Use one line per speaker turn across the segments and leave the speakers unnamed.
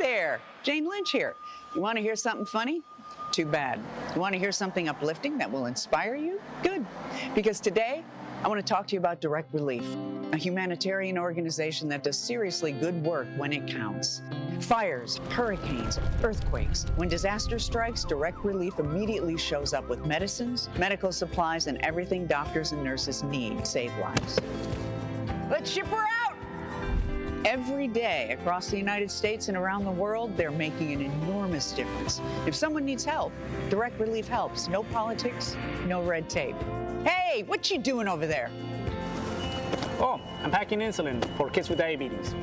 there, Jane Lynch here. You want to hear something funny? Too bad. You want to hear something uplifting that will inspire you? Good. Because today, I want to talk to you about Direct Relief, a humanitarian organization that does seriously good work when it counts. Fires, hurricanes, earthquakes. When disaster strikes, Direct Relief immediately shows up with medicines, medical supplies, and everything doctors and nurses need to save lives. Let's ship her out! Every day across the United States and around the world, they're making an enormous difference. If someone needs help, Direct Relief helps. No politics, no red tape. Hey, what you doing over there?
Oh, I'm packing insulin for kids with diabetes.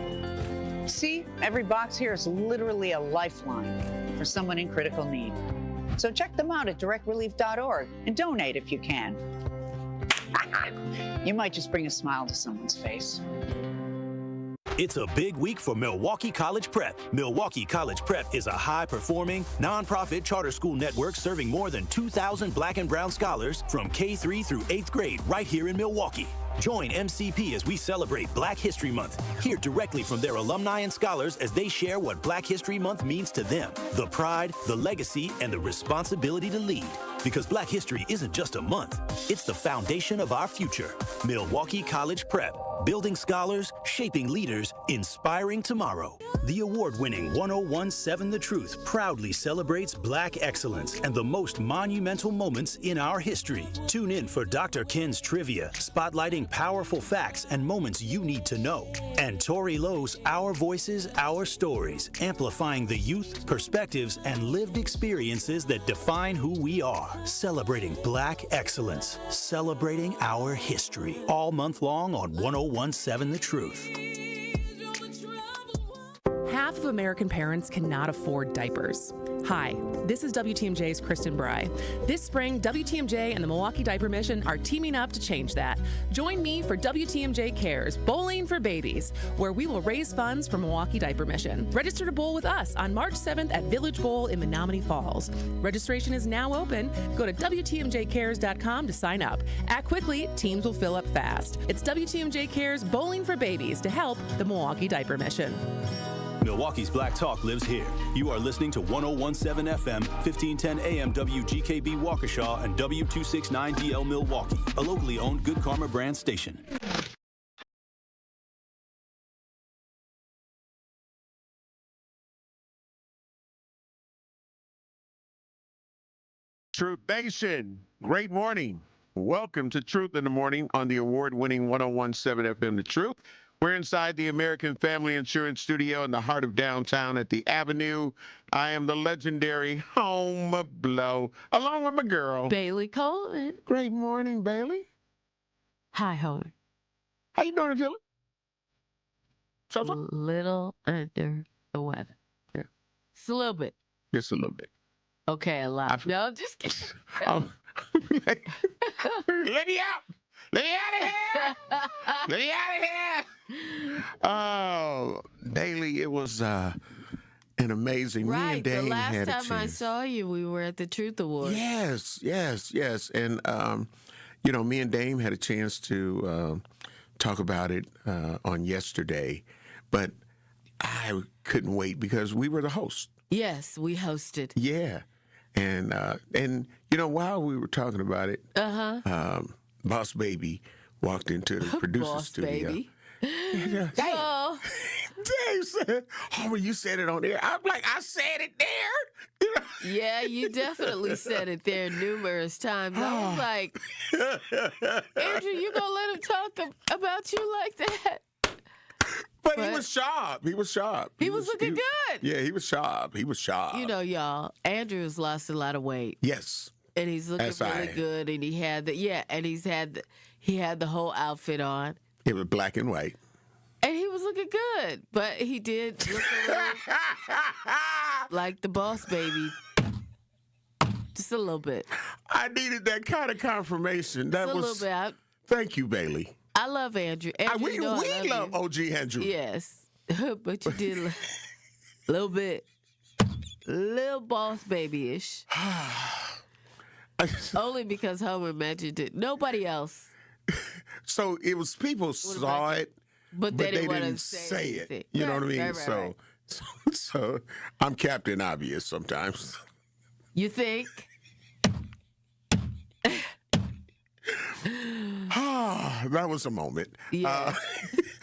See, every box here is literally a lifeline for someone in critical need. So check them out at directrelief.org and donate if you can. You might just bring a smile to someone's face.
It's a big week for Milwaukee College Prep. Milwaukee College Prep is a high-performing, nonprofit charter school network serving more than 2,000 black and brown scholars from K-3 through 8th grade right here in Milwaukee. Join MCP as we celebrate Black History Month. Hear directly from their alumni and scholars as they share what Black History Month means to them, the pride, the legacy, and the responsibility to lead. Because Black History isn't just a month, it's the foundation of our future. Milwaukee College Prep. Building scholars, shaping leaders, inspiring tomorrow. The award-winning 1017 The Truth proudly celebrates Black excellence and the most monumental moments in our history. Tune in for Dr. Ken's trivia, spotlighting powerful facts and moments you need to know. And Tori Lowe's Our Voices, Our Stories, amplifying the youth, perspectives, and lived experiences that define who we are. Celebrating Black excellence, celebrating our history. All month long on 1017 The Truth.
Half of American parents cannot afford diapers. Hi, this is WTMJ's Kristen Bry. This spring, WTMJ and the Milwaukee Diaper Mission are teaming up to change that. Join me for WTMJ Cares Bowling for Babies, where we will raise funds for Milwaukee Diaper Mission. Register to bowl with us on March 7th at Village Bowl in Menominee Falls. Registration is now open. Go to WTMJCares.com to sign up. Act quickly, teams will fill up fast. It's WTMJ Cares Bowling for Babies to help the Milwaukee Diaper Mission.
Milwaukee's Black Talk lives here. You are listening to 1017 FM, 1510 AM WGKB Waukesha, and W269DL Milwaukee, a locally owned Good Karma brand station.
Truth Nation, great morning. Welcome to Truth in the Morning on the award-winning 1017 FM The Truth. We're inside the American Family Insurance Studio in the heart of downtown at the Avenue. I am the legendary Home Blow, along with my girl,
Bailey Coleman.
Great morning, Bailey.
Hi, Homer.
How you doing, Philip?
A little under the weather.
Yeah.
Just a little bit.
Just a little bit.
Okay, a lot. No, I'm just kidding.
Let me out. Let me out of here. Let me out of here. Oh, Bailey, it was an amazing.
Right.
Me and Dame
the last
had a
time I
chance.
saw you, we were at the Truth Award.
Yes. And, me and Dame had a chance to talk about it on yesterday, but I couldn't wait because we were the host.
Yes, we hosted.
Yeah. And while we were talking about it, Boss Baby walked into the producer studio.
Baby.
Dave.
Oh.
Dave said, Homer, you said it on there. I'm like, I said it there.
Yeah, you definitely said it there numerous times. I was like, Andrew, you gonna let him talk about you like that?
But he was sharp. He was sharp.
He was looking good.
Yeah, he was sharp.
You know, y'all, Andrew's lost a lot of weight.
Yes.
And he's looking really good. And he had he had the whole outfit on.
It was black and white.
And he was looking good. But he did look a little like the Boss Baby. Just a little bit.
I needed that kind of confirmation.
Just a little bit.
Thank you, Bailey.
I love Andrew. Andrew,
We love OG Andrew.
Yes. But you did a little bit. Little Boss Baby-ish. Only because Homer mentioned it. Nobody else.
So it was people saw it,
but they didn't say
it.
anything.
You know what I mean?
Right.
So I'm Captain Obvious sometimes.
You think?
That was a moment.
Yeah.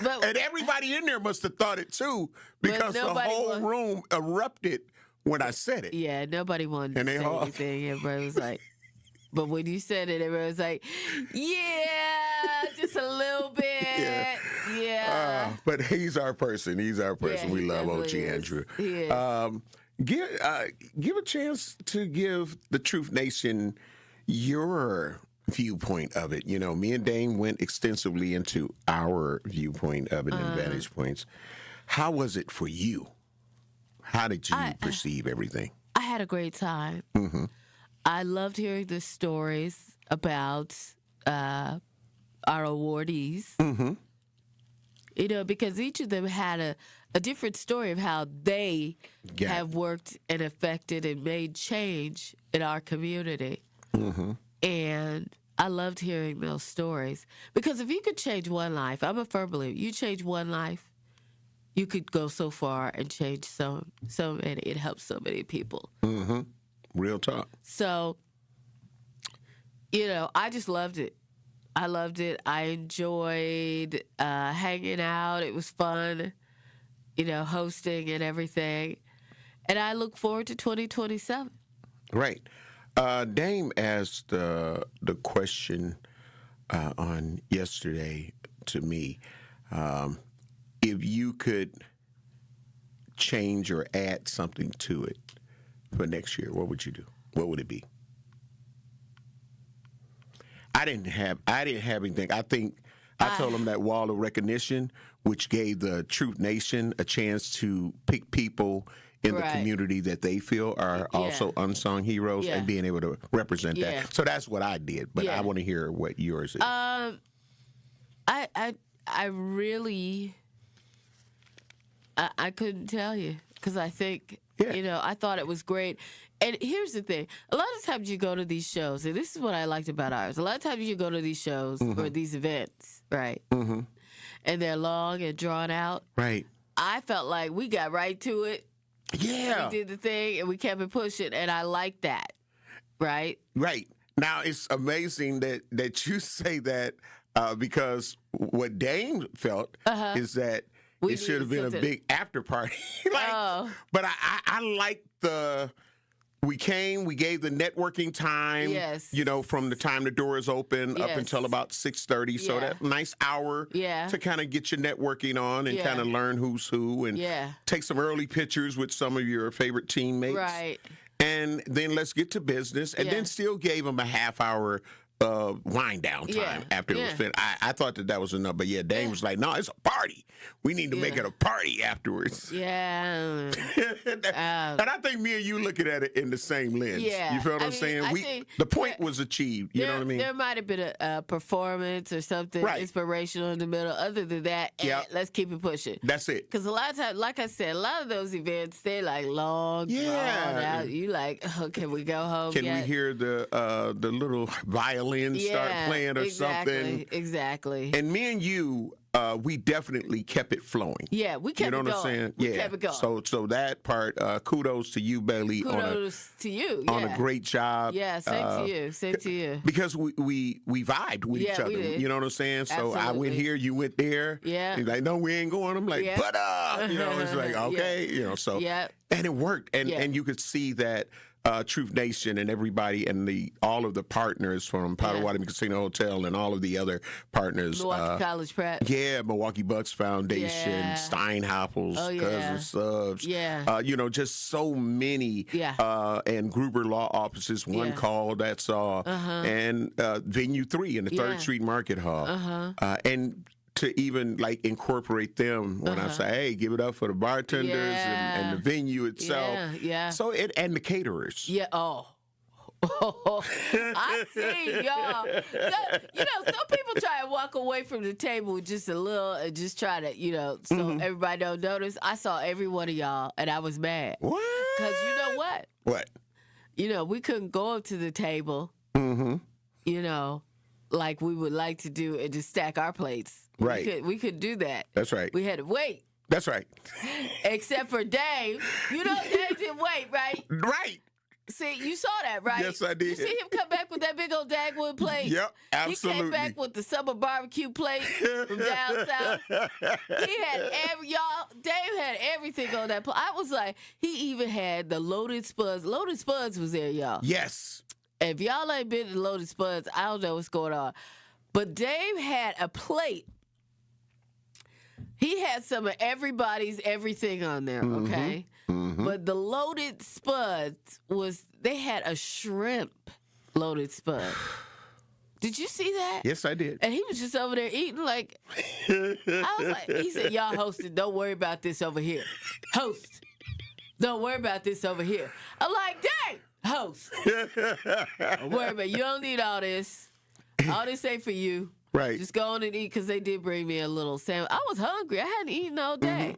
But
And everybody in there must have thought it too, because the
nobody
whole room erupted when I said it.
yeah, nobody wanted
And
to
they
say
all-
anything. Everybody was like, but when you said it, everybody was like, yeah, just a little bit. Yeah.
But he's our person. He's our person.
Yeah,
We
he
love
definitely
OG
is.
Andrew.
He is.
Give a chance to give the Truth Nation your viewpoint of it. You know, me and Dane went extensively into our viewpoint of it and vantage points. How was it for you? How did you perceive everything?
I had a great time.
Mm-hmm.
I loved hearing the stories about our awardees.
Mm-hmm.
You know, because each of them had a different story of how they
Yeah.
have worked and affected and made change in our community.
Mm-hmm.
And I loved hearing those stories. Because if you could change one life, I'm a firm believer, you change one life, you could go so far and change so many. It helps so many people.
Mm-hmm. Real talk.
So, you know, I just loved it. I loved it. I enjoyed hanging out. It was fun, you know, hosting and everything. And I look forward to 2027.
Right. Dame asked the question on yesterday to me, if you could change or add something to it for next year, what would you do? What would it be? I didn't have anything. I think I told him that wall of recognition, which gave the Truth Nation a chance to pick people in the
Right. community
community that they feel are also unsung heroes
Yeah.
and being able to represent
Yeah.
that. So that's what I did. But
Yeah.
I want to hear what yours is.
I really, I couldn't tell you because I think, you know, I thought it was great. And here's the thing. A lot of times you go to these shows, and this is what I liked about ours. A lot of times you go to these shows or these events, right? Mm-hmm. And they're long and drawn out.
Right.
I felt like we got right to it.
Yeah.
We did the thing, and we kept it pushing, and I like that, right?
Right. Now, it's amazing that you say that because what Dane felt is that
We
it should have been a
something-
big after party.
Oh.
But I like we came, we gave the networking time,
Yes.
you know, from the time the doors open up
Yes.
until about 6:30. So
Yeah.
that nice hour
Yeah.
to kind of get your networking on and
Yeah.
kind of learn who's who and
Yeah.
take some early pictures with some of your favorite teammates.
Right.
And then let's get to business. And
Yeah.
then still gave them a half hour wind down time
Yeah.
after it was
Yeah.
finished. I thought that was enough. But yeah, Dane was like, no, it's a party. We need to make
Yeah.
it a party afterwards.
Yeah.
and I think me and you looking at it in the same lens.
Yeah.
You feel what
I
I'm
mean,
saying?
I think
The point
there-
was achieved. You know what I mean?
There might have been a performance or something
Right.
inspirational in the middle. Other than that,
Yep.
let's keep it pushing.
That's it.
Because a lot of times, like I said, a lot of those events, they're like long, drawn
Yeah.
out. You like, oh, can we go home
Can
yet?
we hear the little violin start playing or
exactly,
something?
Exactly.
And me and you, we definitely kept it flowing.
Yeah, we kept
You know
it
what
going.
I'm saying?
We
Yeah.
kept it going.
So that part, kudos to you, Bailey,
Kudos to you.
on
yeah.
a great job.
Yeah, same to you. Same to you.
Because we vibed with each
Yeah,
other.
we did.
You know what I'm saying? So I went
Absolutely.
here, you went there.
Yeah.
He's like, no, we ain't going. I'm like,
Yeah.
but you know, it's like, okay, you know, so
Yeah.
and it worked. And
Yeah.
and you could see that Truth Nation and everybody and all of the partners from Potawatomi Casino Hotel and all of the other partners.
Milwaukee College Prep.
Yeah, Milwaukee Bucks Foundation,
Yeah.
Steinhappel's,
Oh, yeah.
Cousin Subs.
Yeah.
You know, just so many.
Yeah.
And Gruber Law Offices, One
Yeah.
Call, that's all. And Venue 3 in the 3rd
Yeah.
Street Market Hall. And to even like incorporate them when I say, hey, give it up for the bartenders
Yeah.
and the venue itself.
Yeah, yeah.
So and the caterers.
Yeah. Oh. I see y'all. You know, some people try to walk away from the table with just a little and just try to, you know, so everybody don't notice. I saw every one of y'all and I was mad.
What?
Because you know what?
What?
You know, we couldn't go up to the table, you know, like we would like to do and just stack our plates.
Right.
We could do that.
That's right.
We had to wait.
That's right.
Except for Dave. You know Dave didn't wait, right?
Right.
See, you saw that, right?
Yes, I did.
You see him come back with that big old Dagwood plate?
Yep, absolutely.
He came back with the summer barbecue plate from down south. He had Dave had everything on that plate. I was like, he even had the Loaded Spuds. Loaded Spuds was there, y'all.
Yes.
If y'all ain't been to Loaded Spuds, I don't know what's going on. But Dave had a plate. He had some of everybody's everything on there, okay? Mm-hmm. But the Loaded Spuds they had a shrimp Loaded Spud. Did you see that?
Yes, I did.
And he was just over there eating like, I was like, he said, y'all hosted, don't worry about this over here. Host. Don't worry about this over here. I'm like, dang, host. Don't worry about it. You don't need all this. All this ain't for you.
Right.
Just go on and eat because they did bring me a little sandwich. I was hungry. I hadn't eaten all day.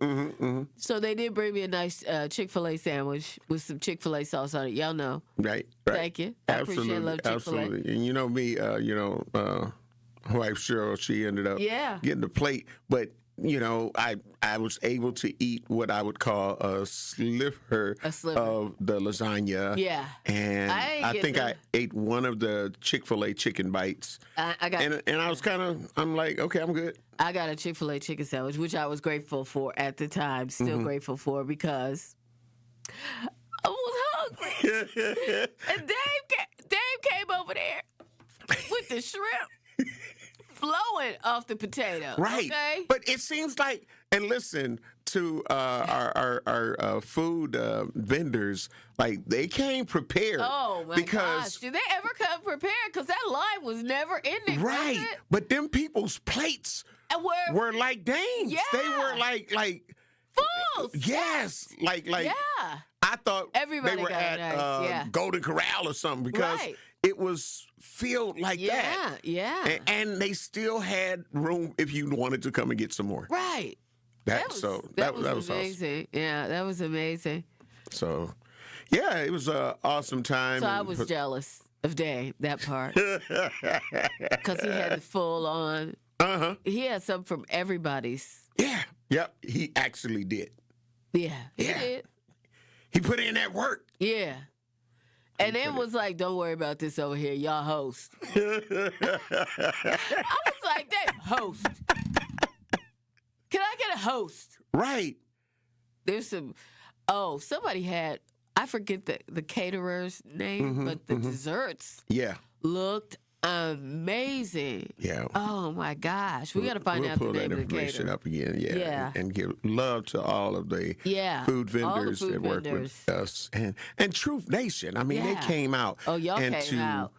So they did bring me a nice Chick-fil-A sandwich with some Chick-fil-A sauce on it. Y'all know.
Right.
Thank you. I
Absolutely.
appreciate love Chick-fil-A.
Absolutely. And you know me, wife Cheryl, she ended up getting the plate. But, you know, I was able to eat what I would call a sliver of the lasagna.
Yeah.
And I think I ate one of the Chick-fil-A chicken bites. And I was I'm like, okay, I'm good. I
got a Chick-fil-A chicken sandwich, which I was grateful for at the time, still grateful for because I was hungry. And Dave came over there with the shrimp flowing off the potato.
Right.
Okay?
But it seems like, and listen to our food vendors, like they came prepared.
Oh, my gosh. Did they ever come prepared? Because that line was never ending.
Right.
Was it?
But them people's plates were like dames.
Yeah.
They were like
full.
Yes. Like
yeah.
I thought
everybody
they were
got
at Golden Corral or something because it was filled like that.
Yeah.
And they still had room if you wanted to come and get some more.
Right. That was amazing.
Awesome.
Yeah, that was amazing.
So, yeah, it was an awesome time.
So I was jealous of Dave, that part. Because he had the full on. He had some from everybody's.
Yeah. Yep. He actually did.
Yeah, he did.
He put in that work.
Yeah. And then was like, don't worry about this over here. Y'all host. I was like, Dave, host. Can I get a host?
Right.
There's somebody had, I forget the caterer's name, but the desserts looked amazing.
Yeah.
Oh, my gosh. We got to find out the name of the caterer. We'll pull that information
up again, yeah. And give love to all of the food vendors that work with us. And Truth Nation, I mean, they came out.
Oh, y'all came out.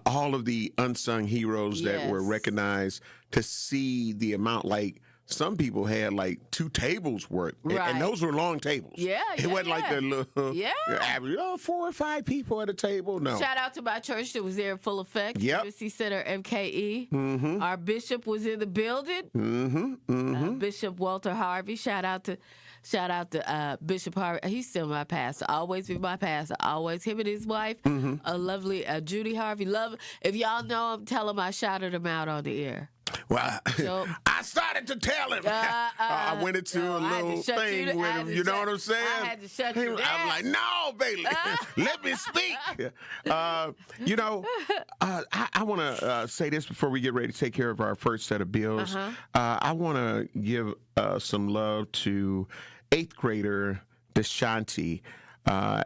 All of the unsung heroes that were recognized to see the amount, like, some people had like 2 tables worth, and those were long tables. It wasn't like the little average, 4 or 5 people at a table. No.
Shout out to my church that was there in full effect.
University
Center MKE. Our bishop was in the building. Bishop Walter Harvey. Shout out to Bishop Harvey. He's still my pastor. Always be my pastor. Always him and his wife. A lovely Judy Harvey. If y'all know him, tell him I shouted him out on the air.
Well, I started to tell him. I went into a little thing with him. You know what I'm saying?
I had to shut you down.
I'm like, no, baby, let me speak. I want to say this before we get ready to take care of our first set of bills. I want to give some love to 8th grader Deshanti.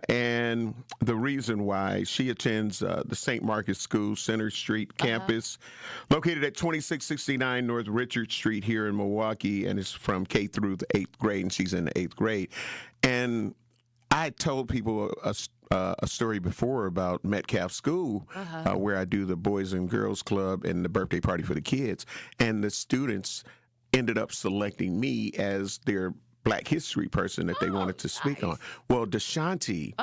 And the reason why she attends the St. Marcus School Center Street campus, located at 2669 North Richard Street here in Milwaukee, and is from K through the 8th grade, and she's in the 8th grade. And I told people a story before about Metcalf School, where I do the Boys and Girls Club and the birthday party for the kids, and the students ended up selecting me as their Black history person that they wanted to speak on. Well, Deshanti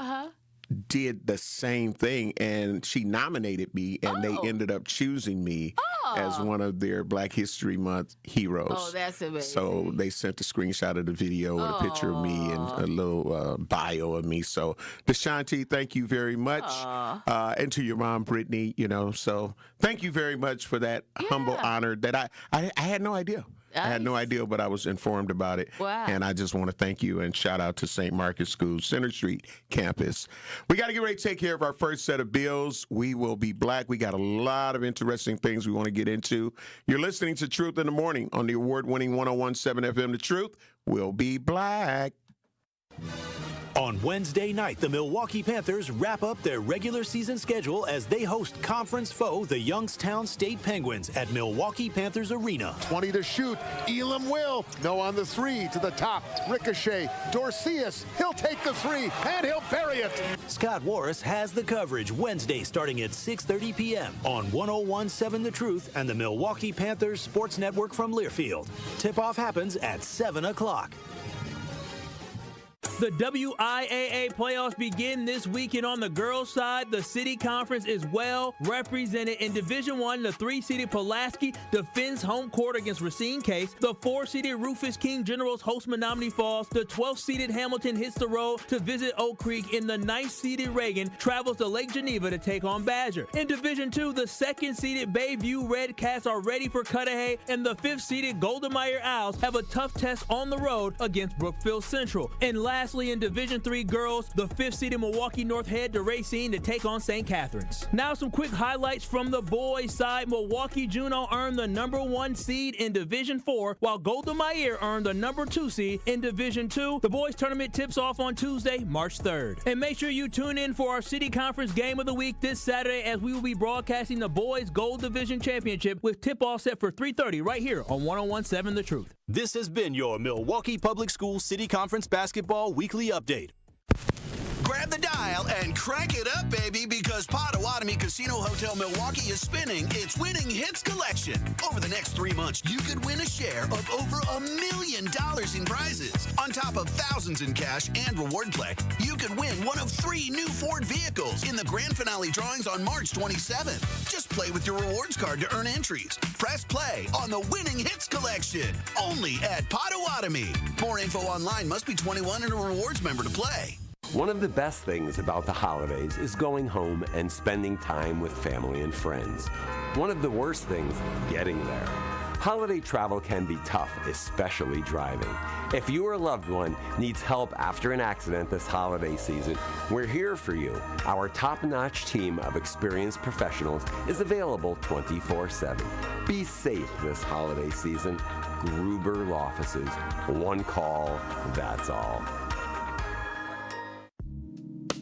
did the same thing, and she nominated me, and they ended up choosing me as one of their Black History Month heroes.
Oh, that's amazing.
So they sent a screenshot of the video with a picture of me and a little bio of me. So, Deshanti, thank you very much. And to your mom, Brittany, so thank you very much for that humble honor that I had no idea. I had no idea, but I was informed about it.
Wow.
And I just want to thank you and shout out to St. Marcus School, Center Street campus. We got to get ready to take care of our first set of bills. We will be black. We got a lot of interesting things we want to get into. You're listening to Truth in the Morning on the award-winning 101.7 FM. The Truth will be black.
On Wednesday night, the Milwaukee Panthers wrap up their regular season schedule as they host conference foe, the Youngstown State Penguins, at Milwaukee Panthers Arena.
20 to shoot. Elam will. No on the three. To the top. Ricochet. Dorceus. He'll take the three, and he'll bury it.
Scott Warris has the coverage Wednesday starting at 6:30 p.m. on 101.7 The Truth and the Milwaukee Panthers Sports Network from Learfield. Tip-off happens at 7 o'clock.
The WIAA playoffs begin this weekend. On the girls' side, the City Conference is well represented. In Division I, the 3-seeded Pulaski defends home court against Racine Case. The 4-seeded Rufus King Generals host Menominee Falls. The 12th-seeded Hamilton hits the road to visit Oak Creek. And the 9th-seeded Reagan travels to Lake Geneva to take on Badger. In Division II, the 2nd-seeded Bayview Red Cats are ready for Cudahy. And the 5th-seeded Golden Meyer Owls have a tough test on the road against Brookfield Central. And lastly, in Division III girls, the 5th-seeded Milwaukee North head to Racine to take on St. Catharines. Now some quick highlights from the boys' side. Milwaukee Juno earned the #1 seed in Division IV, while Golda Meir earned the #2 seed in Division II. The boys' tournament tips off on Tuesday, March 3rd. And make sure you tune in for our City Conference Game of the Week this Saturday, as we will be broadcasting the boys' Gold Division Championship with tip-off set for 3:30 right here on 101.7 The Truth.
This has been your Milwaukee Public Schools City Conference Basketball Weekly Update.
Grab the dial and crank it up, baby, because Potawatomi Casino Hotel Milwaukee is spinning its Winning Hits collection. Over the next 3 months, you could win a share of over $1 million in prizes. On top of thousands in cash and reward play, you could win one of 3 new Ford vehicles in the grand finale drawings on March 27th. Just play with your rewards card to earn entries. Press play on the Winning Hits collection, only at Potawatomi. More info online. Must be 21 and a rewards member to play.
One of the best things about the holidays is going home and spending time with family and friends. One of the worst things, getting there. Holiday travel can be tough, especially driving. If you or a loved one needs help after an accident this holiday season, we're here for you. Our top-notch team of experienced professionals is available 24/7. Be safe this holiday season. Gruber Law Offices. One call, that's all.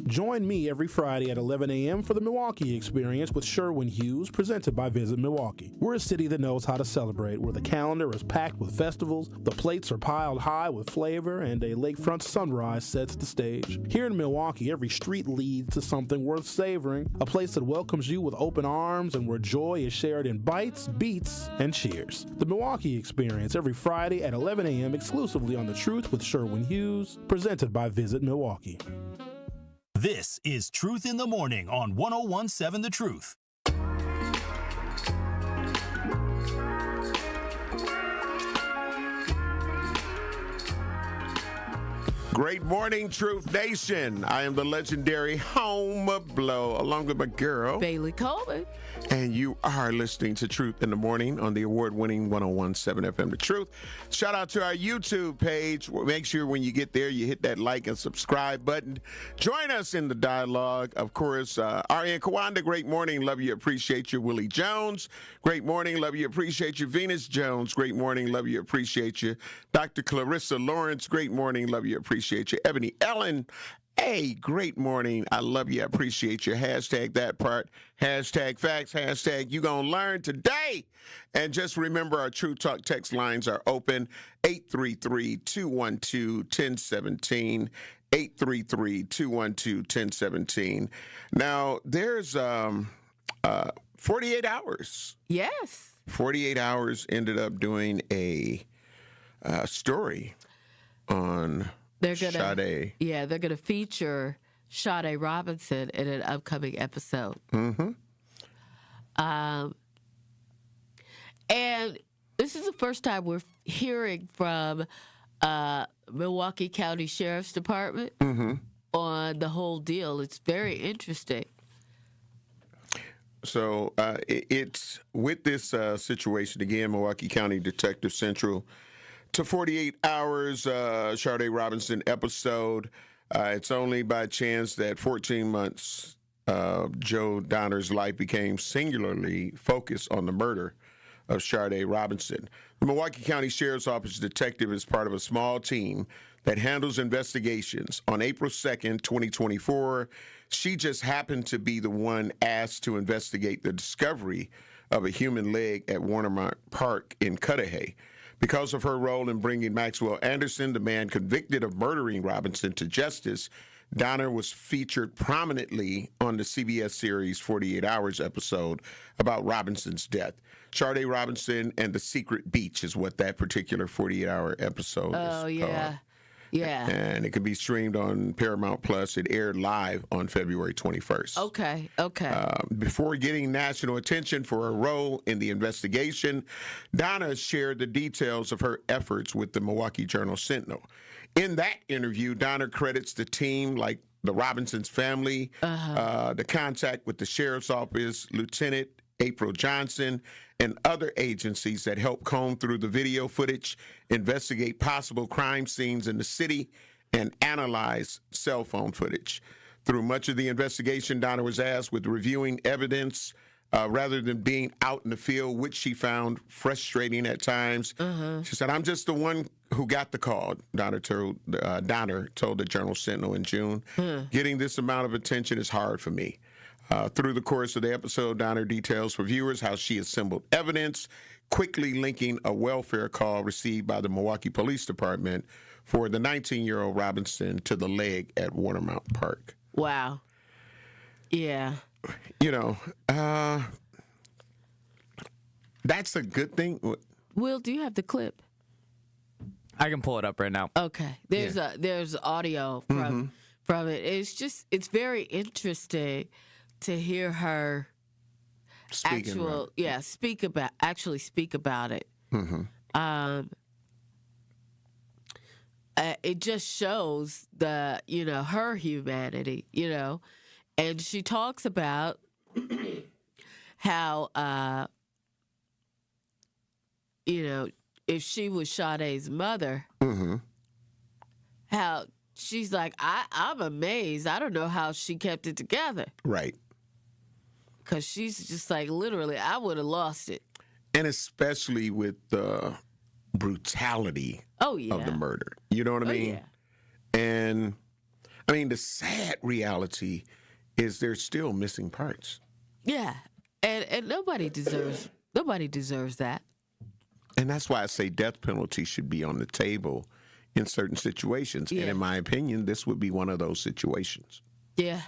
Join me every Friday at 11 a.m. for the Milwaukee Experience with Sherwin Hughes, presented by Visit Milwaukee. We're a city that knows how to celebrate, where the calendar is packed with festivals, the plates are piled high with flavor, and a lakefront sunrise sets the stage. Here in Milwaukee, every street leads to something worth savoring, a place that welcomes you with open arms and where joy is shared in bites, beats, and cheers. The Milwaukee Experience every Friday at 11 a.m. exclusively on The Truth with Sherwin Hughes, presented by Visit Milwaukee.
This is Truth in the Morning on 101.7 The Truth.
Great morning, Truth Nation. I am the legendary Home Blow, along with my girl,
Bailey Coleman.
And you are listening to Truth in the Morning on the award-winning 101.7 FM The Truth. Shout out to our YouTube page. Make sure when you get there, you hit that like and subscribe button. Join us in the dialogue. Of course, Ariane Kawanda, great morning. Love you, appreciate you. Willie Jones, great morning. Love you, appreciate you. Venus Jones, great morning. Love you, appreciate you. Dr. Clarissa Lawrence, great morning. Love you, appreciate you. Ebony Ellen, hey, great morning. I love you. I appreciate you. Hashtag that part. Hashtag facts. Hashtag you gonna learn today. And just remember, our True Talk text lines are open. 833-212-1017. 833-212-1017. Now, there's 48 hours.
Yes.
48 hours ended up doing a story on Sade.
Yeah, they're gonna feature Sade Robinson in an upcoming episode.
Mm-hmm.
And this is the first time we're hearing from Milwaukee County Sheriff's Department on the whole deal. It's very interesting.
So it's with this situation again, Milwaukee County Detective Central to 48 hours, Sharday Robinson episode. It's only by chance that 14 months Joe Donner's life became singularly focused on the murder of Sharday Robinson. The Milwaukee County Sheriff's Office detective is part of a small team that handles investigations. On April 2nd, 2024, she just happened to be the one asked to investigate the discovery of a human leg at Warnermont Park in Cudahy. Because of her role in bringing Maxwell Anderson, the man convicted of murdering Robinson, to justice, Donner was featured prominently on the CBS series 48 Hours episode about Robinson's death. Sharday Robinson and the Secret Beach is what that particular 48-hour episode is called.
Yeah.
And it can be streamed on Paramount Plus. It aired live on February 21st.
Okay.
Before getting national attention for her role in the investigation, Donna shared the details of her efforts with the Milwaukee Journal-Sentinel. In that interview, Donna credits the team, like the Robinsons family, the contact with the Sheriff's Office, Lieutenant April Johnson, and other agencies that helped comb through the video footage, investigate possible crime scenes in the city, and analyze cell phone footage. Through much of the investigation, Donna was asked with reviewing evidence rather than being out in the field, which she found frustrating at times. She said, "I'm just the one who got the call," Donner told the Journal-Sentinel in June. "Getting this amount of attention is hard for me." Through the course of the episode, Donner details for viewers how she assembled evidence, quickly linking a welfare call received by the Milwaukee Police Department for the 19-year-old Robinson to the leg at Warnermont Park.
Wow. Yeah.
You know, that's a good thing.
Will, do you have the clip?
I can pull it up right now.
Okay. There's audio from it. It's very interesting to hear her speak about it. It just shows her humanity, and she talks about how if she was Sade's mother, how she's like, I'm amazed. I don't know how she kept it together.
Right.
Because she's just like, literally, I would have lost it.
And especially with the brutality of the murder. You know what I mean?
Yeah.
And, I mean, the sad reality is there's still missing parts.
Yeah. And nobody deserves that.
And that's why I say death penalty should be on the table in certain situations.
Yeah.
And in my opinion, this would be one of those situations.
Yeah.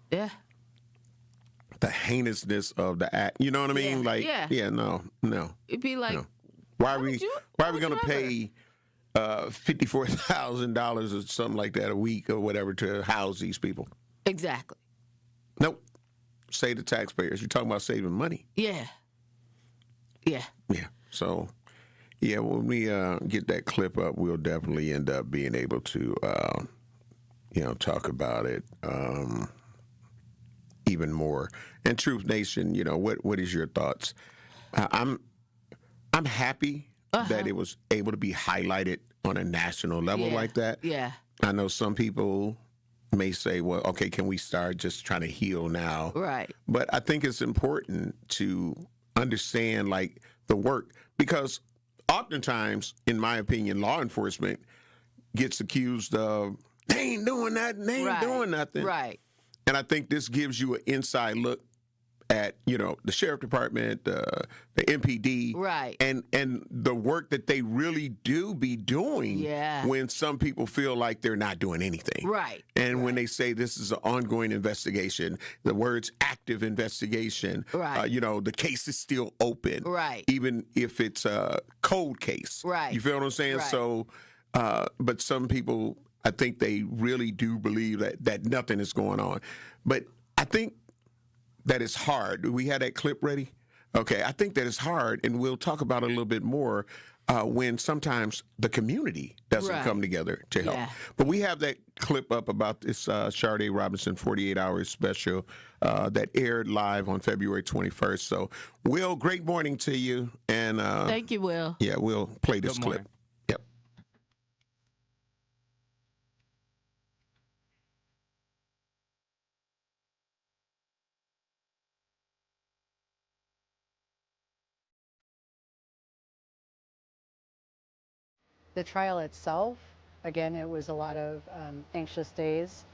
Yeah.
The heinousness of the act. You know what I mean? No.
It'd be like,
no. Why are we going to pay $54,000 or something like that a week or whatever to house these people?
Exactly.
Nope. Save the taxpayers. You're talking about saving money.
Yeah. Yeah.
Yeah. So, yeah, when we get that clip up, we'll definitely end up being able to, talk about it even more. And Truth Nation, what is your thoughts? I'm happy that it was able to be highlighted on a national level like that.
Yeah.
I know some people may say, well, okay, can we start just trying to heal now?
Right.
But I think it's important to understand, the work, because oftentimes, in my opinion, law enforcement gets accused of, they ain't doing nothing, they ain't doing nothing.
Right.
And I think this gives you an inside look at, the sheriff department, the MPD,
right,
and the work that they really do be doing when some people feel like they're not doing anything.
Right.
And when they say this is an ongoing investigation, the words active investigation,
right,
the case is still open.
Right.
Even if it's a cold case.
Right.
You feel what I'm saying?
Right.
So, but some people, I think they really do believe that nothing is going on. But I think that it's hard. Do we have that clip ready? Okay, I think that it's hard, and we'll talk about it a little bit more when sometimes the community doesn't
Right.
come together to help.
Yeah.
But we have that clip up about this Sade Robinson 48 Hours special that aired live on February 21st. So, Will, great morning to you. And
Thank you, Will.
yeah, we'll play this
Good
clip.
morning.
Yep.
The trial itself, again, it was a lot of anxious days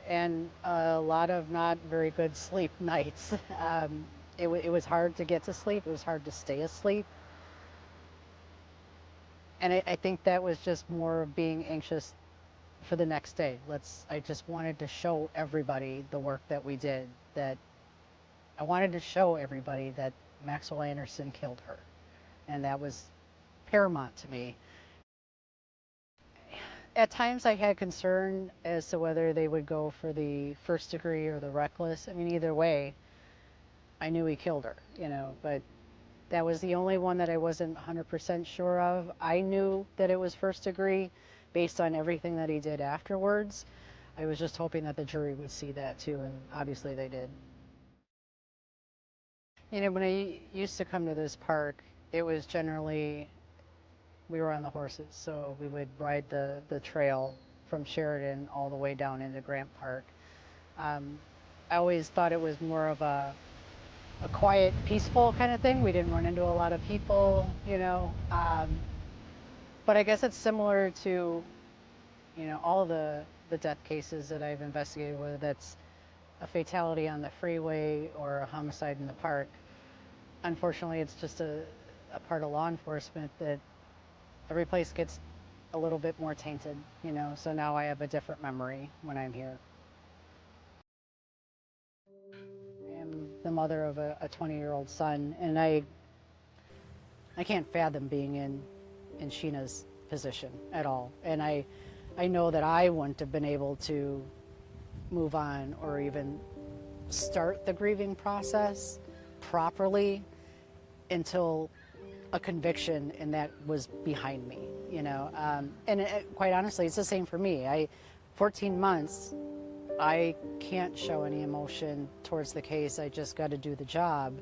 and a lot of not very good sleep nights. It was hard to get to sleep. It was hard to stay asleep. And I think that was just more of being anxious for the next day. I just wanted to show everybody the work that we did, that I wanted to show everybody that Maxwell Anderson killed her. And that was paramount to me. At times I had concern as to whether they would go for the first degree or the reckless. I mean, either way, I knew he killed her, but that was the only one that I wasn't 100% sure of. I knew that it was first degree based on everything that he did afterwards. I was just hoping that the jury would see that too, and obviously they did. When I used to come to this park, it was generally, we were on the horses, so we would ride the trail from Sheridan all the way down into Grant Park. I always thought it was more of a quiet, peaceful kind of thing. We didn't run into a lot of people, but I guess it's similar to, all the death cases that I've investigated, whether that's a fatality on the freeway or a homicide in the park. Unfortunately, it's just a part of law enforcement that every place gets a little bit more tainted, so now I have a different memory when I'm here. I am the mother of a 20-year-old son, and I can't fathom being in Sheena's position at all. And I know that I wouldn't have been able to move on or even start the grieving process properly until a conviction, and that was behind me, and quite honestly, it's the same for me. 14 months, I can't show any emotion towards the case. I just got to do the job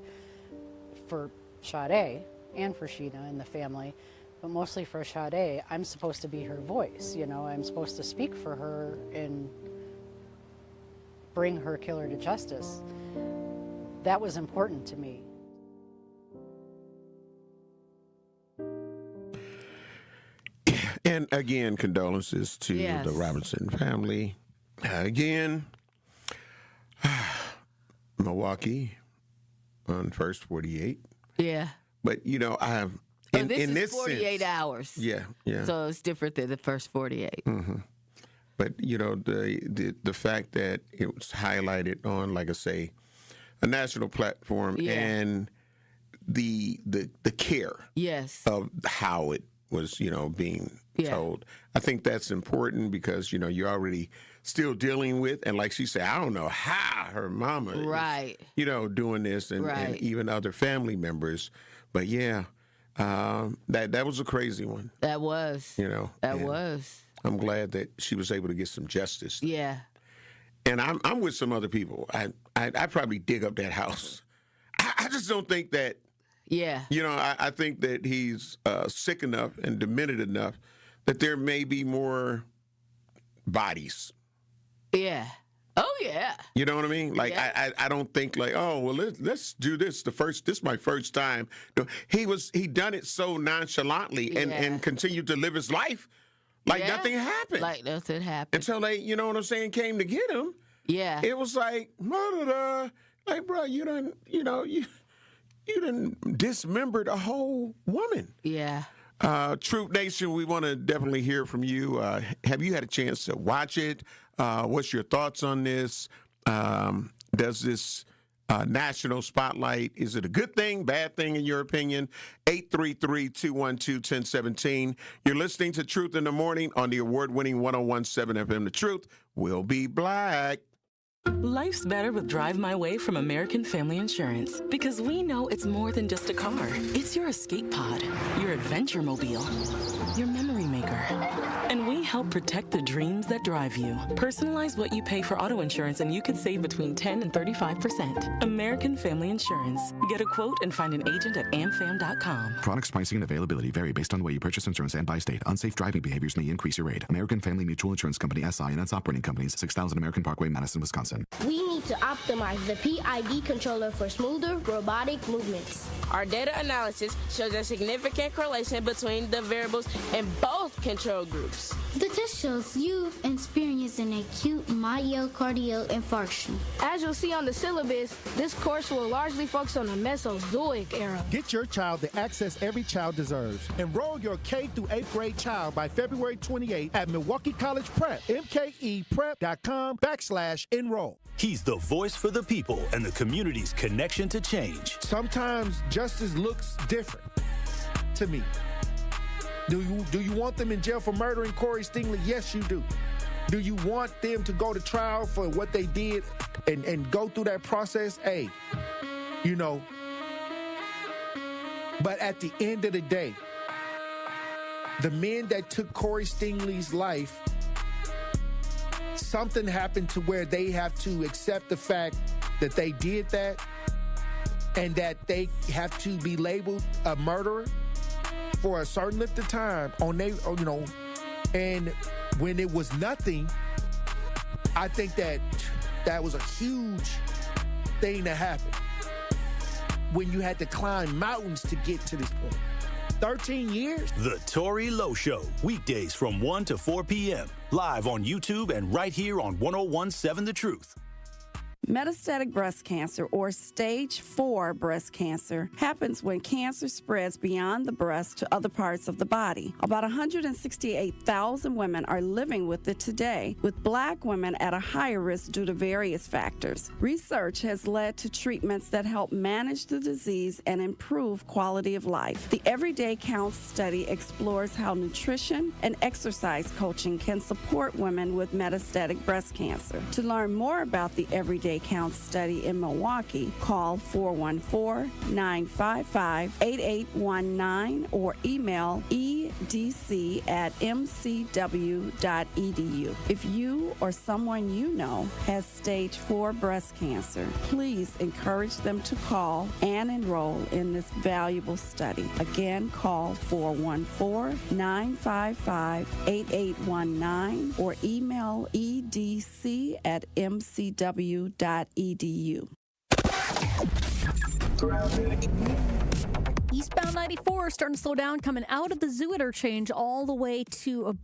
for Sade and for Sheena and the family, but mostly for Sade. I'm supposed to be her voice, I'm supposed to speak for her and bring her killer to justice. That was important to me.
And again, condolences to
Yes.
the Robinson family. Again, Milwaukee on first 48.
Yeah.
But I have
This
in
is
this
48
sense,
hours.
Yeah.
So it's different than the first 48.
Mm-hmm. But the fact that it was highlighted on, like I say, a national platform,
Yeah.
and the care
Yes.
of how it was, being
Yeah.
told. I think that's important because, you're already still dealing with, and like she said, I don't know how her mama
Right.
is, doing this, and
Right.
even other family members. But yeah, that was a crazy one.
That was.
That
That was.
I'm glad that she was able to get some justice.
Yeah.
And I'm with some other people. I probably dig up that house. I just don't think that.
Yeah.
I think that he's sick enough and demented enough that there may be more bodies.
Yeah. Oh, yeah.
You know what I mean? Like,
Yeah.
I don't think like, oh, well, let's do this. This is my first time. No, he done it so nonchalantly
Yeah.
and continued to live his life like
Yeah.
nothing happened.
Like nothing happened.
Until they, you know what I'm saying, came to get him.
Yeah.
It was like, like, bro, you done dismembered a whole woman.
Yeah.
Troop Nation, we want to definitely hear from you. Have you had a chance to watch it? What's your thoughts on this? Does this national spotlight, is it a good thing, bad thing in your opinion? 833-212-1017. You're listening to Truth in the Morning on the award-winning 101.7 FM The Truth. We'll be black.
Life's better with Drive My Way from American Family Insurance because we know it's more than just a car. It's your escape pod, your adventure mobile, your memory maker. And we help protect the dreams that drive you. Personalize what you pay for auto insurance and you could save between 10 and 35%. American Family Insurance. Get a quote and find an agent at amfam.com.
Products, pricing, and availability vary based on the way you purchase insurance and by state. Unsafe driving behaviors may increase your rate. American Family Mutual Insurance Company, SI, and its operating companies, 6000 American Parkway, Madison, Wisconsin.
We need to optimize the PID controller for smoother robotic movements.
Our data analysis shows a significant correlation between the variables in both control groups.
The test shows you've experienced an acute myocardial infarction.
As you'll see on the syllabus, this course will largely focus on the Mesozoic era.
Get your child the access every child deserves. Enroll your K through 8th grade child by February 28 at Milwaukee College Prep, mkeprep.com/enroll.
He's the voice for the people and the community's connection to change.
Sometimes justice looks different to me. Do you want them in jail for murdering Corey Stingley? Yes, you do. Do you want them to go to trial for what they did and go through that process? Hey, you know. But at the end of the day, the men that took Corey Stingley's life, something happened to where they have to accept the fact that they did that and that they have to be labeled a murderer for a certain length of time and when it was nothing, I think that was a huge thing that happened when you had to climb mountains to get to this point. 13 years?
The Tori Lowe Show, weekdays from 1 to 4 p.m., live on YouTube and right here on 101.7 The Truth.
Metastatic breast cancer, or stage 4 breast cancer, happens when cancer spreads beyond the breast to other parts of the body. About 168,000 women are living with it today, with Black women at a higher risk due to various factors. Research has led to treatments that help manage the disease and improve quality of life. The Everyday Counts study explores how nutrition and exercise coaching can support women with metastatic breast cancer. To learn more about the Everyday Counts study in Milwaukee, call 414-955-8819 or email edc@mcw.edu. If you or someone you know has stage 4 breast cancer, please encourage them to call and enroll in this valuable study. Again, call 414-955-8819 or email edc@mcw.edu.
Eastbound 94 starting to slow down coming out of the Zoo interchange all the way to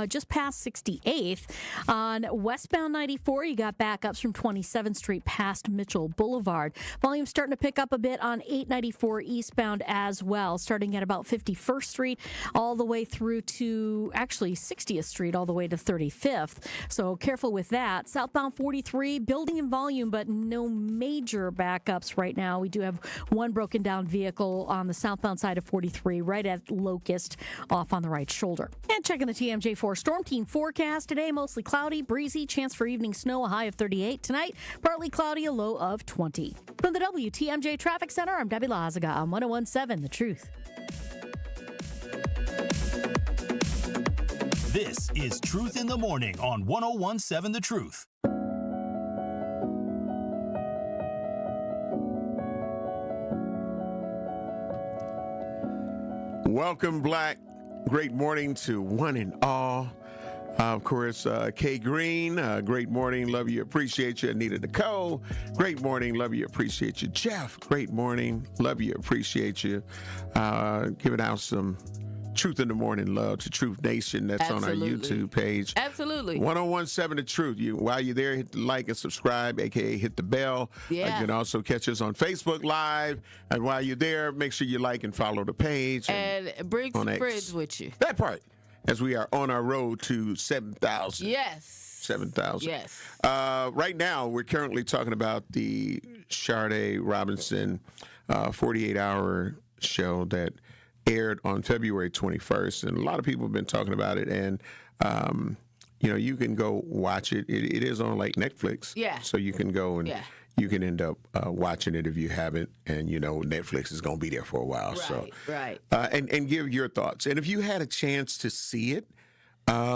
just past 68th. On westbound 94, you got backups from 27th Street past Mitchell Boulevard. Volume starting to pick up a bit on 894 eastbound as well, starting at about 51st Street all the way through to actually 60th Street all the way to 35th. So careful with that. Southbound 43, building in volume, but no major backups right now. We do have one broken down vehicle on the southbound side of 43, right at Locust, off on the right shoulder. And checking the TMJ4 Storm Team forecast today, mostly cloudy, breezy, chance for evening snow, a high of 38. Tonight, partly cloudy, a low of 20. From the WTMJ Traffic Center, I'm Debbie Lazaga on 101.7 The Truth.
This is Truth in the Morning on 101.7 The Truth.
Welcome, Black. Great morning to one and all. Of course, Kay Green, great morning. Love you, appreciate you. Anita Nicole, great morning. Love you, appreciate you. Jeff, great morning. Love you, appreciate you. Giving out some Truth in the Morning love to Truth Nation. That's on our YouTube page.
Absolutely.
101.7 The Truth. While you're there, hit the like and subscribe, a.k.a. hit the bell.
Yeah.
You can also catch us on Facebook Live. And while you're there, make sure you like and follow the page.
And bring some friends with you.
That part. As we are on our road to 7,000.
Yes.
7,000.
Yes.
Right now, we're currently talking about the Sade Robinson 48-hour show that aired on February 21st, and a lot of people have been talking about it, and you can go watch it. It is on like Netflix.
Yeah.
So you can go and
Yeah.
you can end up watching it if you haven't, and Netflix is going to be there for a while.
Right.
And give your thoughts. And if you had a chance to see it,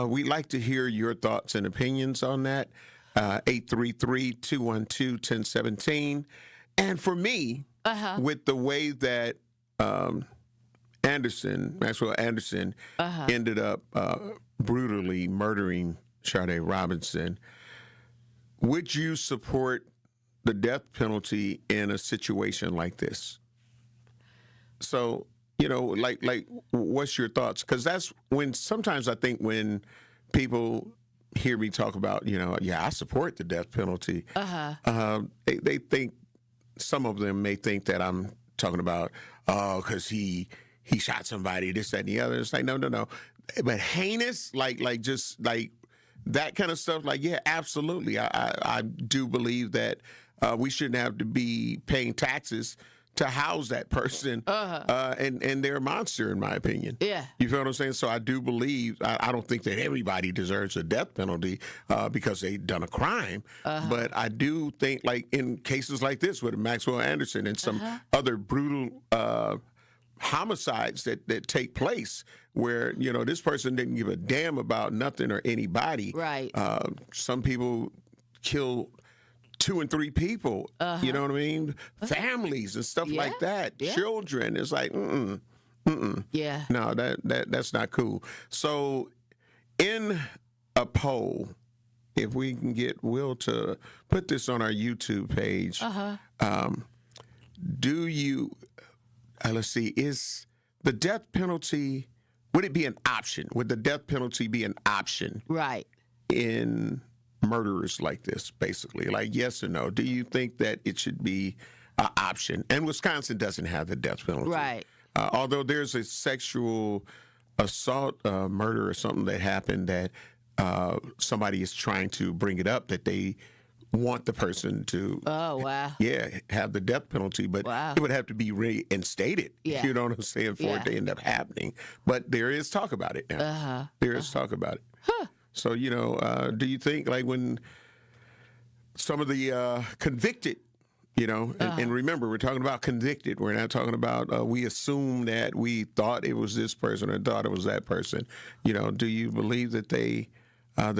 we'd like to hear your thoughts and opinions on that. 833-212-1017. And for me, with the way that Maxwell Anderson, ended up brutally murdering Sade Robinson, would you support the death penalty in a situation like this? So, what's your thoughts? Because that's when sometimes I think when people hear me talk about, I support the death penalty, they think, some of them may think that I'm talking about, because he shot somebody, this, that, and the other. It's like, no. But heinous, like that kind of stuff, yeah, absolutely. I do believe that we shouldn't have to be paying taxes to house that person, and they're a monster, in my opinion.
Yeah.
You feel what I'm saying? So I do believe, I don't think that everybody deserves a death penalty because they've done a crime, but I do think, like in cases like this with Maxwell Anderson and some other brutal homicides that take place where, this person didn't give a damn about nothing or anybody.
Right.
Some people kill 2 and 3 people, you know what I mean? Families and stuff like that. Yeah. Children. It's like,
Yeah.
No, that's not cool. So in a poll, if we can get Will to put this on our YouTube page, do you, let's see, is the death penalty, would it be an option? Would the death penalty be an option?
Right.
In murderers like this, basically, like yes or no? Do you think that it should be an option? And Wisconsin doesn't have the death penalty,
right?
Although there's a sexual assault murder or something that happened that somebody is trying to bring it up that they want the person to have the death penalty, but it would have to be reinstated.
Yeah.
You know what I'm saying, for it to end up happening. But there is talk about it now. There is talk about it. So, do you think, like, when some of the convicted, and remember, we're talking about convicted. We're not talking about we assume that we thought it was this person or thought it was that person. Do you believe that the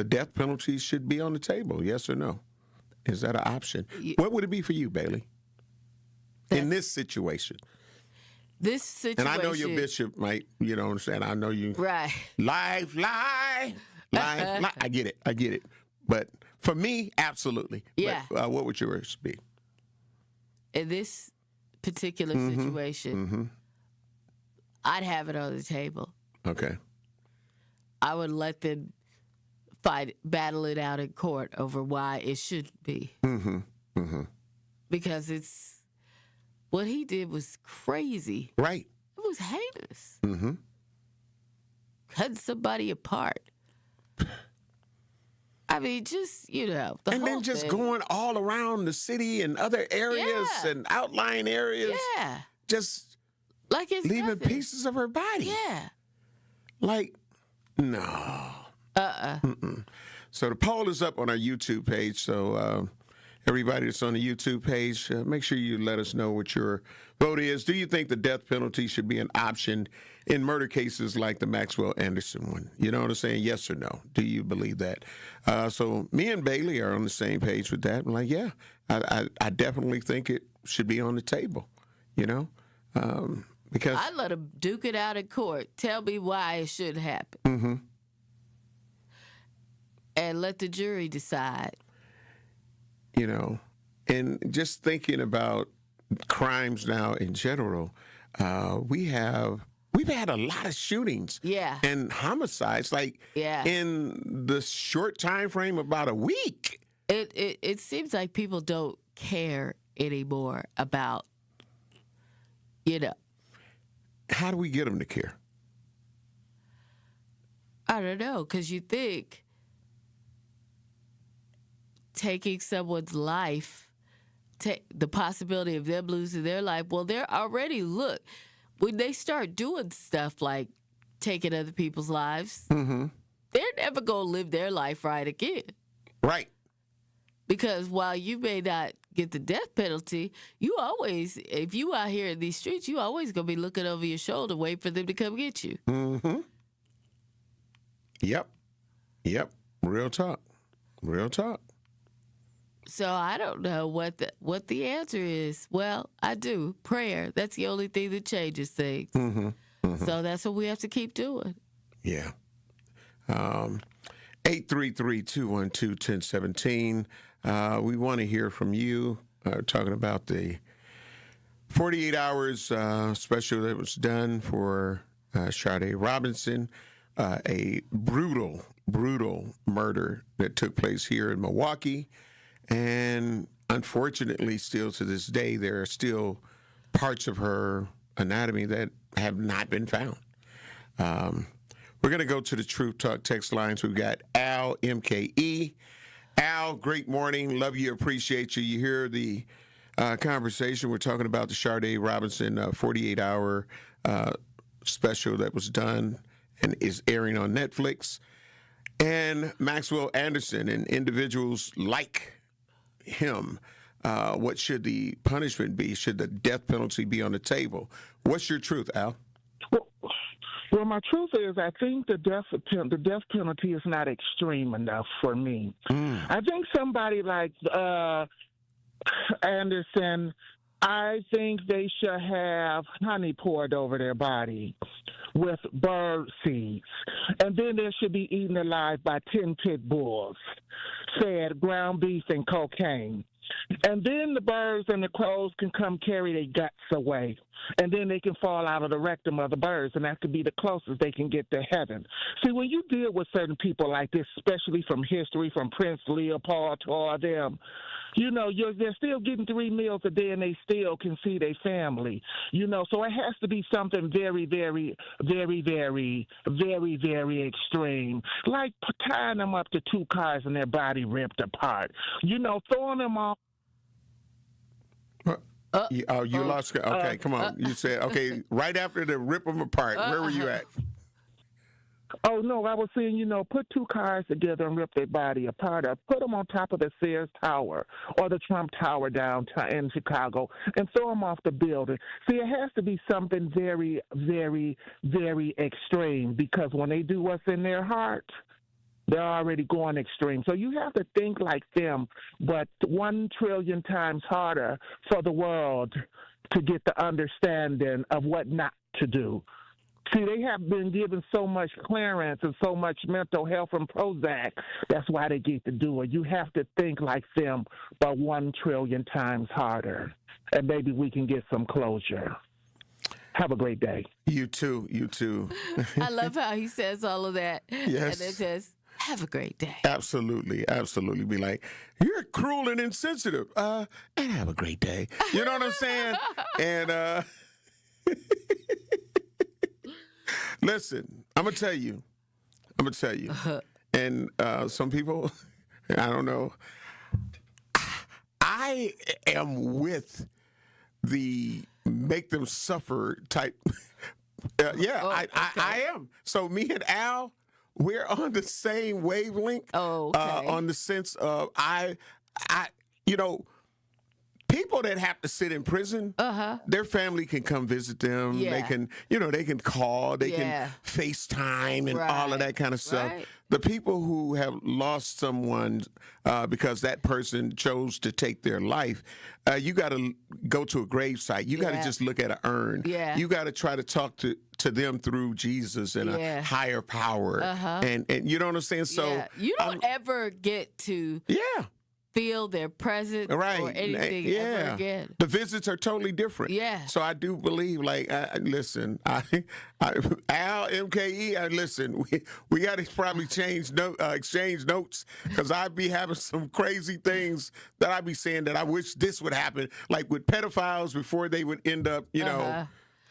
death penalty should be on the table? Yes or no? Is that an option? What would it be for you, Bailey, in this situation?
This situation.
And I know your bishop might, you know what I'm saying? I know you.
Right.
Life. I get it. But for me, absolutely.
Yeah.
But, what would yours be?
In this particular situation, I'd have it on the table.
Okay.
I would let them battle it out in court over why it should be. Because what he did was crazy.
Right.
It was heinous. Cutting somebody apart. I mean, just, the
and then just going all around the city and other areas and outlying areas.
Yeah.
Just
like it's
leaving
nothing.
pieces of her body.
Yeah.
Like, no. So the poll is up on our YouTube page. So everybody that's on the YouTube page, make sure you let us know what your vote is. Do you think the death penalty should be an option in murder cases like the Maxwell Anderson one? You know what I'm saying? Yes or no? Do you believe that? So me and Bailey are on the same page with that. I'm like, yeah, I definitely think it should be on the table, because
I let them duke it out in court. Tell me why it should happen. And let the jury decide.
And just thinking about crimes now in general, we've had a lot of shootings and homicides, in the short time frame, about a week.
It seems like people don't care anymore about,
How do we get them to care?
I don't know, because you think taking someone's life, the possibility of them losing their life, well, they're already, when they start doing stuff like taking other people's lives, they're never going to live their life right again.
Right.
Because while you may not get the death penalty, you always, if you out here in these streets, you always going to be looking over your shoulder waiting for them to come get you.
Mm-hmm. Yep. Real talk.
So I don't know what the answer is. Well, I do. Prayer. That's the only thing that changes things. So that's what we have to keep doing.
Yeah. 833-212-1017. We want to hear from you. Talking about the 48 hours special that was done for Sade Robinson. A brutal murder that took place here in Milwaukee. And unfortunately, still to this day, there are still parts of her anatomy that have not been found. We're going to go to the Truth Talk text lines. We've got Al, MKE. Al, great morning. Love you, appreciate you. You hear the conversation. We're talking about the Sade Robinson 48-hour special that was done and is airing on Netflix. And Maxwell Anderson and individuals like him. What should the punishment be? Should the death penalty be on the table? What's your truth, Al?
Well, my truth is I think the death penalty is not extreme enough for me. I think somebody like Anderson, I think they should have honey poured over their body with bird seeds. And then they should be eaten alive by 10 pit bulls, fed ground beef and cocaine. And then the birds and the crows can come carry their guts away. And then they can fall out of the rectum of the birds, and that could be the closest they can get to heaven. See, when you deal with certain people like this, especially from history, from Prince Leopold to all them, you know, they're still getting 3 meals a day, and they still can see their family. You know, so it has to be something very, very, very, very, very, very extreme, like tying them up to 2 cars and their body ripped apart. You know, throwing them off.
You lost. Okay, come on. You said, okay, right after the rip them apart, where were you at?
Oh, no, I was saying, you know, put 2 cars together and rip their body apart. Or put them on top of the Sears Tower or the Trump Tower downtown in Chicago and throw them off the building. See, it has to be something very, very, very extreme, because when they do what's in their heart, they're already going extreme. So you have to think like them, but 1 trillion times harder for the world to get the understanding of what not to do. See, they have been given so much clearance and so much mental health from Prozac. That's why they get to do it. You have to think like them, but 1 trillion times harder. And maybe we can get some closure. Have a great day.
You too.
I love how he says all of that.
Yes.
And then says, have a great day.
Absolutely. Be like, you're cruel and insensitive. And have a great day. You know what I'm saying? And listen, I'm gonna tell you. And some people, I don't know. I am with the make them suffer type. I am. So me and Al, we're on the same wavelength. On the sense of people that have to sit in prison, their family can come visit them.
Yeah.
They can, they can call, they can FaceTime and all of that kind of stuff.
Right.
The people who have lost someone because that person chose to take their life, you got to go to a gravesite. You got to just look at an urn.
Yeah.
You got to try to talk to them through Jesus and a higher power. And you know what I'm saying? So
you don't ever get to feel their presence or anything ever again.
The visits are totally different.
Yeah.
So I do believe, listen, Al, MKE, listen, we got to probably exchange notes, because I'd be having some crazy things that I'd be saying that I wish this would happen, like with pedophiles before they would end up,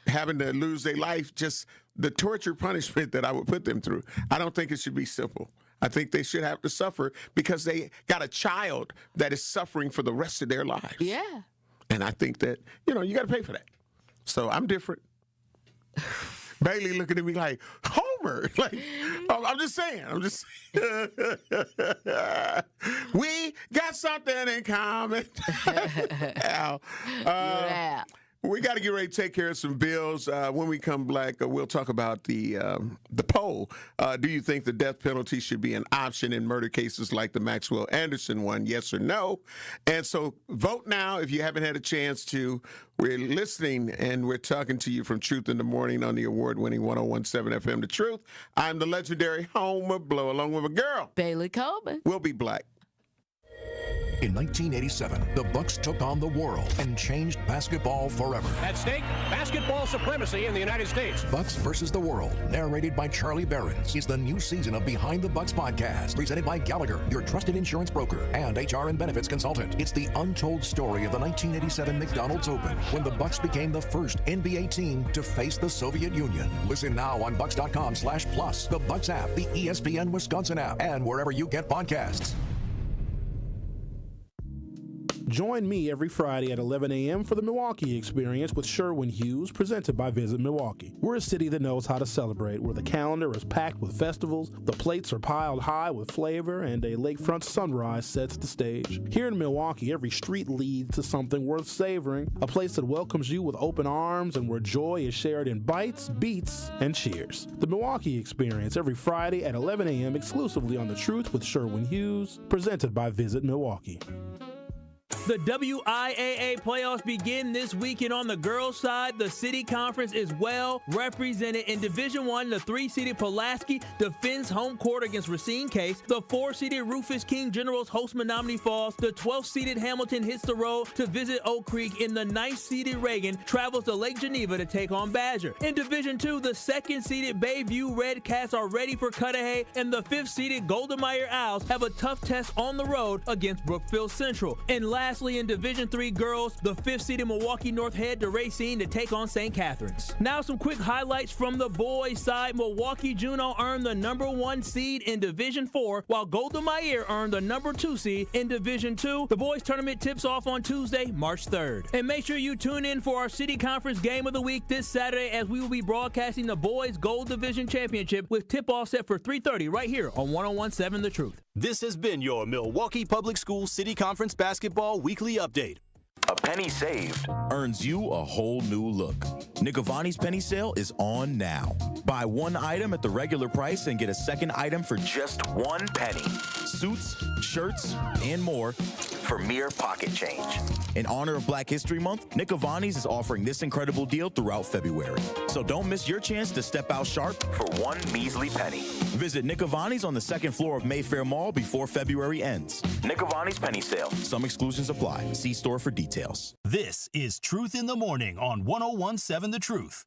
having to lose their life, just the torture punishment that I would put them through. I don't think it should be simple. I think they should have to suffer because they got a child that is suffering for the rest of their lives.
Yeah.
And I think that, you got to pay for that. So I'm different. Bailey looking at me like, oh humor. Like, I'm just saying. We got something in common. Al, we got to get ready to take care of some bills. When we come back, we'll talk about the poll. Do you think the death penalty should be an option in murder cases like the Maxwell Anderson one? Yes or no? And so vote now if you haven't had a chance to. We're listening and we're talking to you from Truth in the Morning on the award-winning 101.7 FM The Truth. I'm the legendary Homer Blow along with a girl,
Bailey Coleman.
We'll be black.
In 1987, the Bucks took on the world and changed basketball forever.
At stake, basketball supremacy in the United States.
Bucks versus the World, narrated by Charlie Behrens, is the new season of Behind the Bucks podcast, presented by Gallagher, your trusted insurance broker and HR and benefits consultant. It's the untold story of the 1987 McDonald's Open, when the Bucks became the first NBA team to face the Soviet Union. Listen now on Bucks.com/plus, the Bucks app, the ESPN Wisconsin app, and wherever you get podcasts.
Join me every Friday at 11 a.m. for the Milwaukee Experience with Sherwin Hughes, presented by Visit Milwaukee. We're a city that knows how to celebrate, where the calendar is packed with festivals, the plates are piled high with flavor, and a lakefront sunrise sets the stage. Here in Milwaukee, every street leads to something worth savoring, a place that welcomes you with open arms and where joy is shared in bites, beats, and cheers. The Milwaukee Experience every Friday at 11 a.m. exclusively on The Truth with Sherwin Hughes, presented by Visit Milwaukee.
The WIAA playoffs begin this weekend. On the girls' side, the City Conference is well represented. In Division I, the 3-seeded Pulaski defends home court against Racine Case. The 4-seeded Rufus King Generals host Menominee Falls. The 12th-seeded Hamilton hits the road to visit Oak Creek. And the 9th-seeded Reagan travels to Lake Geneva to take on Badger. In Division II, the 2nd-seeded Bayview Red Cats are ready for Cudahy. And the 5th-seeded Golden Meyer Owls have a tough test on the road against Brookfield Central. And lastly, in Division III girls, the 5th-seeded Milwaukee North head to Racine to take on St. Catharines. Now some quick highlights from the boys' side. Milwaukee Juno earned the number 1 seed in Division IV, while Golden Meyer earned the number 2 seed in Division II. The boys' tournament tips off on Tuesday, March 3rd. And make sure you tune in for our City Conference Game of the Week this Saturday, as we will be broadcasting the boys' Gold Division Championship with tip-off set for 3:30 right here on 101.7 The Truth.
This has been your Milwaukee Public Schools City Conference Basketball Weekly Update.
A penny saved earns you a whole new look. Nicovani's penny sale is on now. Buy one item at the regular price and get a second item for just 1 penny. Suits, shirts, and more for mere pocket change. In honor of Black History Month, Nicovani's is offering this incredible deal throughout February. So don't miss your chance to step out sharp for 1 measly penny. Visit Nicovani's on the 2nd floor of Mayfair Mall before February ends. Nicovani's penny sale. Some exclusions apply. See store for details.
This is Truth in the Morning on 101.7 The Truth.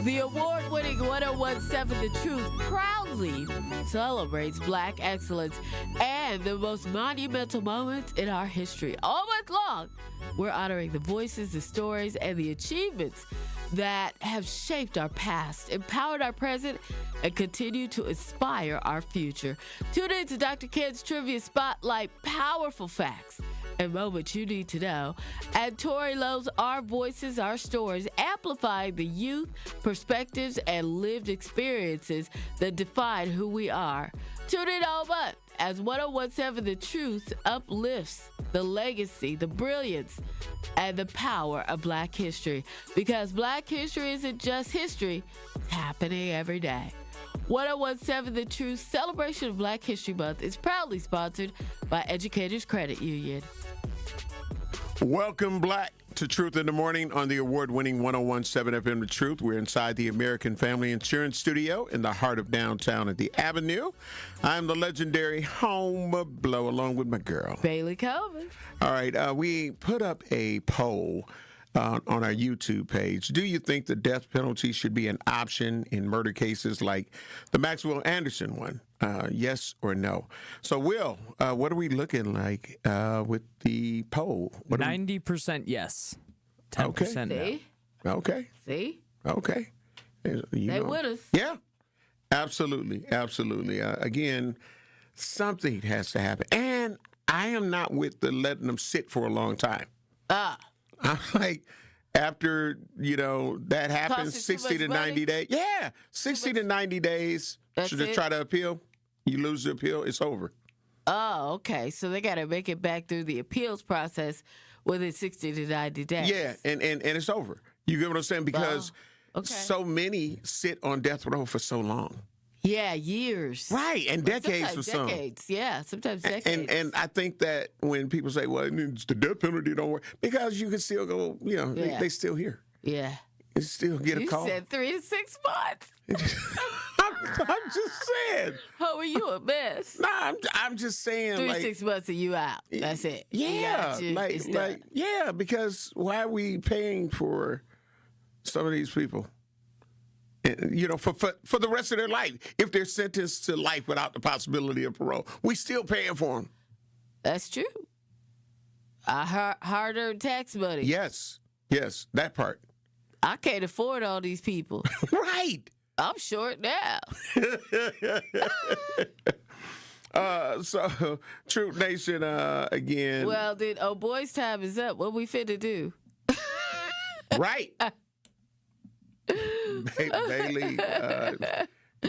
The award-winning 101.7 The Truth proudly celebrates Black excellence and the most monumental moments in our history. All month long, we're honoring the voices, the stories, and the achievements that have shaped our past, empowered our present, and continue to inspire our future. Tune in to Dr. Ken's Trivia Spotlight, powerful facts and moments you need to know. And Tori Lowe's Our Voices, Our Stories, amplifying the youth, perspectives, and lived experiences that define who we are. Tune in all month as 101.7 The Truth uplifts the legacy, the brilliance, and the power of Black history. Because Black history isn't just history, it's happening every day. 101.7 The Truth celebration of Black History Month is proudly sponsored by Educators Credit Union.
Welcome, Black, to Truth in the Morning on the award-winning 101.7 FM The Truth. We're inside the American Family Insurance Studio in the heart of downtown at the Avenue. I'm the legendary Homer Blow along with my girl,
Bailey Coleman.
All right, we put up a poll on our YouTube page. Do you think the death penalty should be an option in murder cases like the Maxwell Anderson one? Yes or no? So, Will, what are we looking like with the poll?
90% yes, 10% no.
Okay.
See?
Okay.
They with us.
Yeah, absolutely. Again, something has to happen. And I am not with the letting them sit for a long time. I'm like, after, that happens,
Costs you too
60 to
much
90
money?
days. Yeah, 60 to 90 days.
That's
Should they
it?
try to appeal? You lose the appeal, it's over.
Oh, okay. So they got to make it back through the appeals process within 60 to 90 days.
Yeah, and it's over. You get what I'm saying? Because so many sit on death row for so long.
Yeah, years.
Right, and decades for some.
Decades, yeah, sometimes decades.
And I think that when people say, well, it's the death penalty don't work, because you can still go, they still here.
Yeah.
You still get a call.
You said 3 to 6 months.
I'm just saying.
How are you a mess?
Nah, I'm just saying.
3 to 6 months and you out. That's it.
Yeah, because why are we paying for some of these people? For the rest of their life, if they're sentenced to life without the possibility of parole, we still paying for them.
That's true. Hard-earned tax money.
Yes, that part.
I can't afford all these people.
Right.
I'm short now.
So, Truth Nation, again.
Well, then, boys' time is up. What we finna do?
Right. Bailey,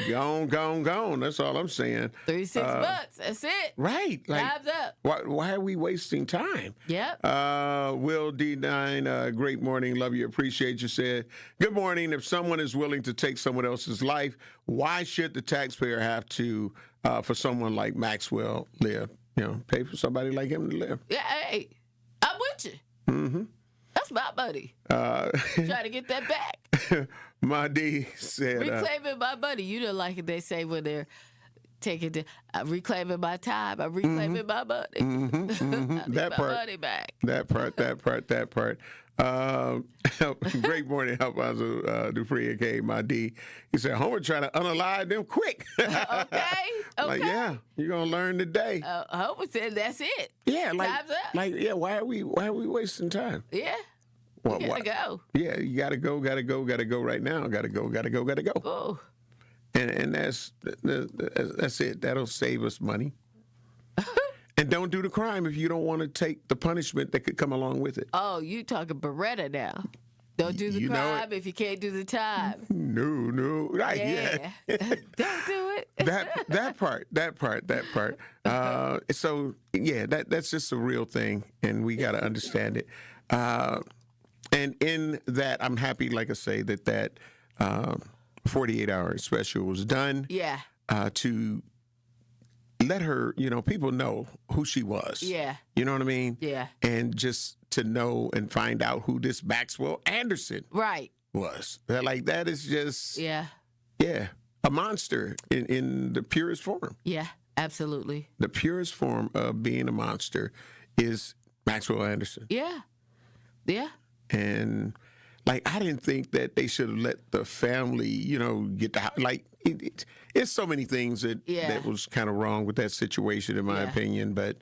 gone. That's all I'm saying.
3 to 6 months. That's it.
Right.
Time's up.
Why are we wasting time?
Yep.
Will D9, great morning. Love you. Appreciate you. Said, good morning. If someone is willing to take someone else's life, why should the taxpayer have to, for someone like Maxwell, live? Pay for somebody like him to live.
Yeah, hey, I'm with you.
Mm-hmm.
That's my money. Try to get that back.
My D said...
reclaiming my money. You know, like they say when they're taking reclaiming my time. I'm reclaiming my money. I need
that
my
part.
money back.
That part. Great morning, Alfonso Dupree, a.k.a. My D. He said, Homer trying to unalive them quick.
Okay.
Like, yeah, you're going to learn today.
Homer said that's it.
Yeah,
Time's up.
why are we wasting time?
Yeah.
Well,
you gotta go.
Yeah, you gotta go right now. Gotta go.
Oh.
And that's it. That'll save us money. And don't do the crime if you don't want to take the punishment that could come along with it.
Oh, you talking Beretta now. Don't do the crime if you can't do the time.
No. Right, yeah.
Don't do it.
that part. So, yeah, that's just a real thing, and we got to understand it. And in that, I'm happy, like I say, that 48-hour special was done.
Yeah.
To let her, people know who she was.
Yeah.
You know what I mean?
Yeah.
And just to know and find out who this Maxwell Anderson was. That is just a monster in the purest form.
Yeah, absolutely.
The purest form of being a monster is Maxwell Anderson.
Yeah. Yeah.
And I didn't think that they should have let the family, get the it's so many things that was kind of wrong with that situation, in my opinion. But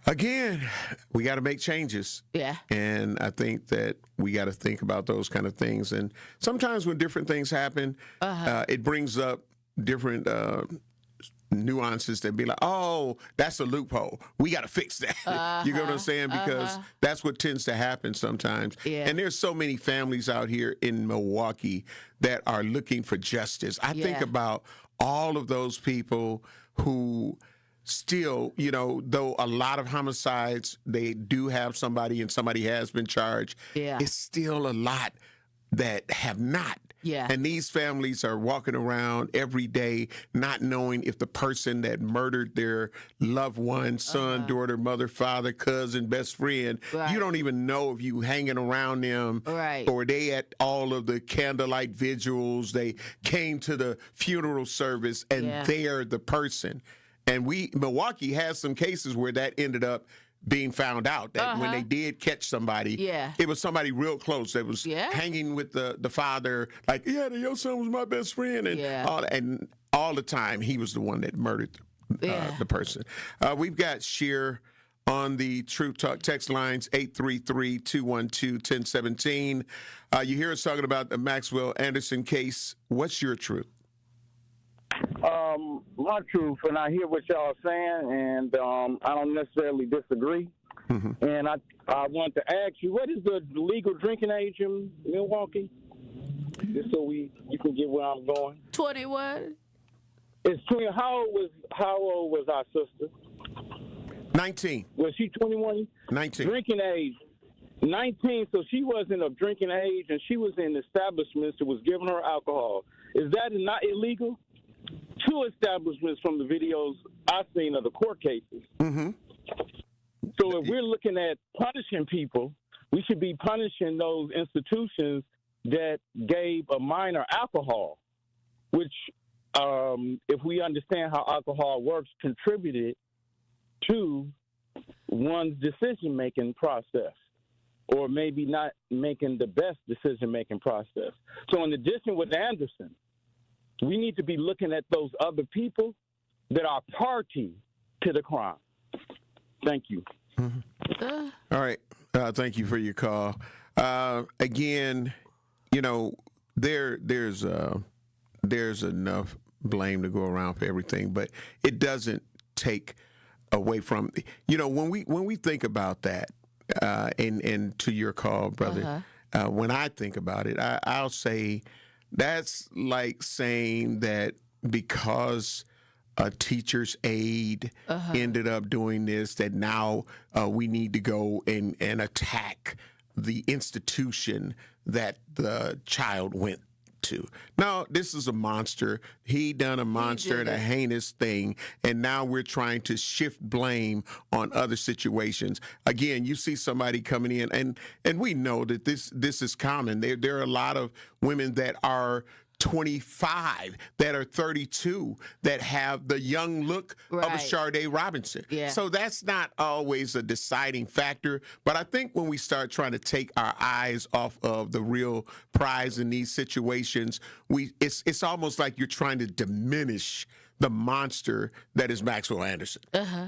again, we got to make changes.
Yeah.
And I think that we got to think about those kind of things. And sometimes when different things happen, it brings up different nuances that be like, oh, that's a loophole. We got to fix that. You get what I'm saying? Because that's what tends to happen sometimes.
Yeah.
And there's so many families out here in Milwaukee that are looking for justice. I think about all of those people who still, though a lot of homicides, they do have somebody and somebody has been charged.
Yeah.
It's still a lot that have not.
Yeah.
And these families are walking around every day not knowing if the person that murdered their loved one, son, daughter, mother, father, cousin, best friend, you don't even know if you hanging around them or they at all of the candlelight vigils, they came to the funeral service and they're the person. And Milwaukee has some cases where that ended up being found out, that when they did catch somebody, it was somebody real close that was hanging with the father, like, your son was my best friend, and all the time he was the one that murdered the person. We've got Sheer on the Truth Talk text lines, 833-212-1017. You hear us talking about the Maxwell Anderson case. What's your truth?
My truth, and I hear what y'all are saying, and I don't necessarily disagree. And I want to ask you, what is the legal drinking age in Milwaukee? Just so you can get where I'm going.
21.
It's 20. How old was our sister?
19.
Was she 21?
19.
Drinking age. 19, so she wasn't of drinking age, and she was in establishments that was giving her alcohol. Is that not illegal? 2 establishments from the videos I've seen of the court cases.
Mm-hmm.
So if we're looking at punishing people, we should be punishing those institutions that gave a minor alcohol, which, if we understand how alcohol works, contributed to one's decision-making process, or maybe not making the best decision-making process. So in addition with Anderson, we need to be looking at those other people that are party to the crime. Thank you.
Mm-hmm. All right. Thank you for your call. Again, there's enough blame to go around for everything, but it doesn't take away from, when we think about that, and to your call, brother, when I think about it, I'll say that's like saying that because a teacher's aide ended up doing this, that now we need to go and attack the institution that the child went to. No, this is a monster. He done a monster and a heinous thing, and now we're trying to shift blame on other situations. Again, you see somebody coming in, and we know that this is common. There are a lot of women that are 25, that are 32, that have the young look of a Sharday Robinson.
Yeah.
So that's not always a deciding factor. But I think when we start trying to take our eyes off of the real prize in these situations, it's almost like you're trying to diminish the monster that is Maxwell Anderson.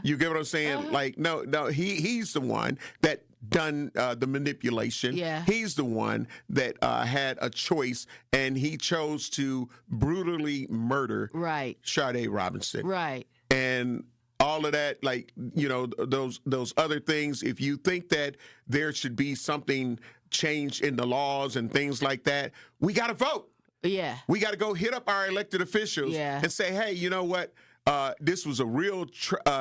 You get what I'm saying? Like, no, he's the one that done the manipulation.
Yeah.
He's the one that had a choice, and he chose to brutally murder Sharday Robinson.
Right.
And all of that, like, those other things, if you think that there should be something changed in the laws and things like that, we got to vote.
Yeah.
We got to go hit up our elected officials and say, hey, you know what? This was a real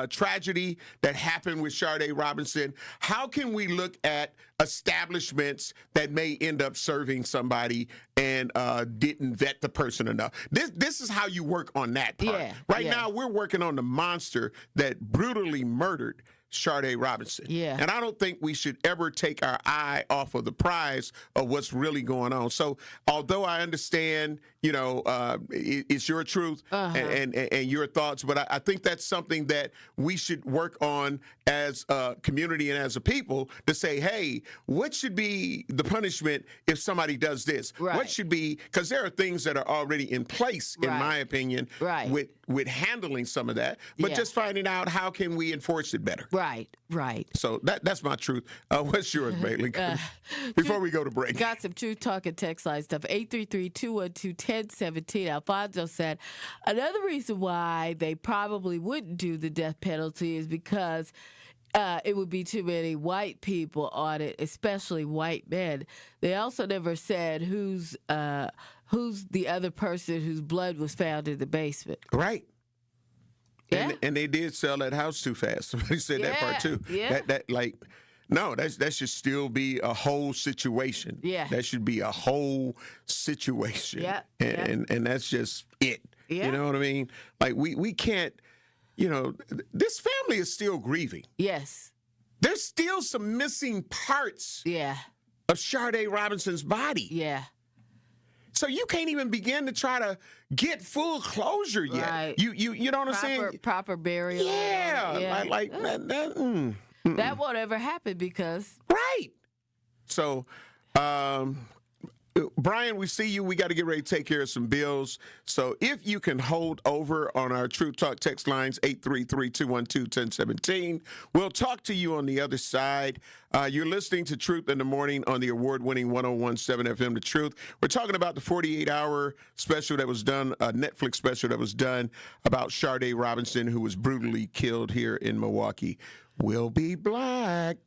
tragedy that happened with Sharday Robinson. How can we look at establishments that may end up serving somebody and didn't vet the person enough? This is how you work on that part. Right now, we're working on the monster that brutally murdered Sharday Robinson.
Yeah.
And I don't think we should ever take our eye off of the prize of what's really going on. So although I understand, it's your truth and your thoughts, but I think that's something that we should work on as a community and as a people to say, hey, what should be the punishment if somebody does this?
Right.
What should be, because there are things that are already in place, in my opinion, with handling some of that, but just finding out how can we enforce it better.
Right.
So that's my truth. What's yours, Bailey? Before we go to break.
Got some truth talking text line stuff. 833-212-1017. Alfonso said, another reason why they probably wouldn't do the death penalty is because it would be too many white people on it, especially white men. They also never said who's the other person whose blood was found in the basement.
Right.
Yeah.
And they did sell that house too fast. Somebody said that part too.
Yeah.
That should still be a whole situation.
Yeah.
That should be a whole situation.
Yeah.
And that's just it.
Yeah.
You know what I mean? Like we can't, this family is still grieving.
Yes.
There's still some missing parts of Sharday Robinson's body.
Yeah.
So you can't even begin to try to get full closure yet.
Right.
You know what I'm saying?
Proper burial.
Yeah.
That won't ever happen because.
Right. So, Brian, we see you. We got to get ready to take care of some bills. So if you can hold over on our Truth Talk text lines, 833-212-1017, we'll talk to you on the other side. You're listening to Truth in the Morning on the award-winning 101.7 FM The Truth. We're talking about the 48-hour special that was done, a Netflix special that was done about Sharday Robinson, who was brutally killed here in Milwaukee. We'll be black.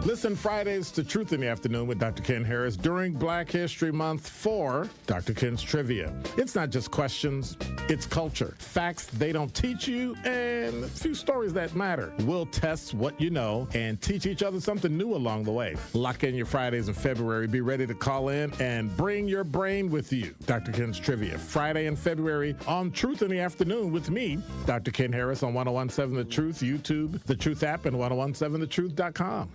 Listen Fridays to Truth in the Afternoon with Dr. Ken Harris during Black History Month for Dr. Ken's Trivia. It's not just questions, it's culture, facts they don't teach you, and a few stories that matter. We'll test what you know and teach each other something new along the way. Lock in your Fridays in February. Be ready to call in and bring your brain with you. Dr. Ken's Trivia, Friday in February on Truth in the Afternoon with me, Dr. Ken Harris on 101.7 The Truth, YouTube, The Truth app, and 101.7thetruth.com.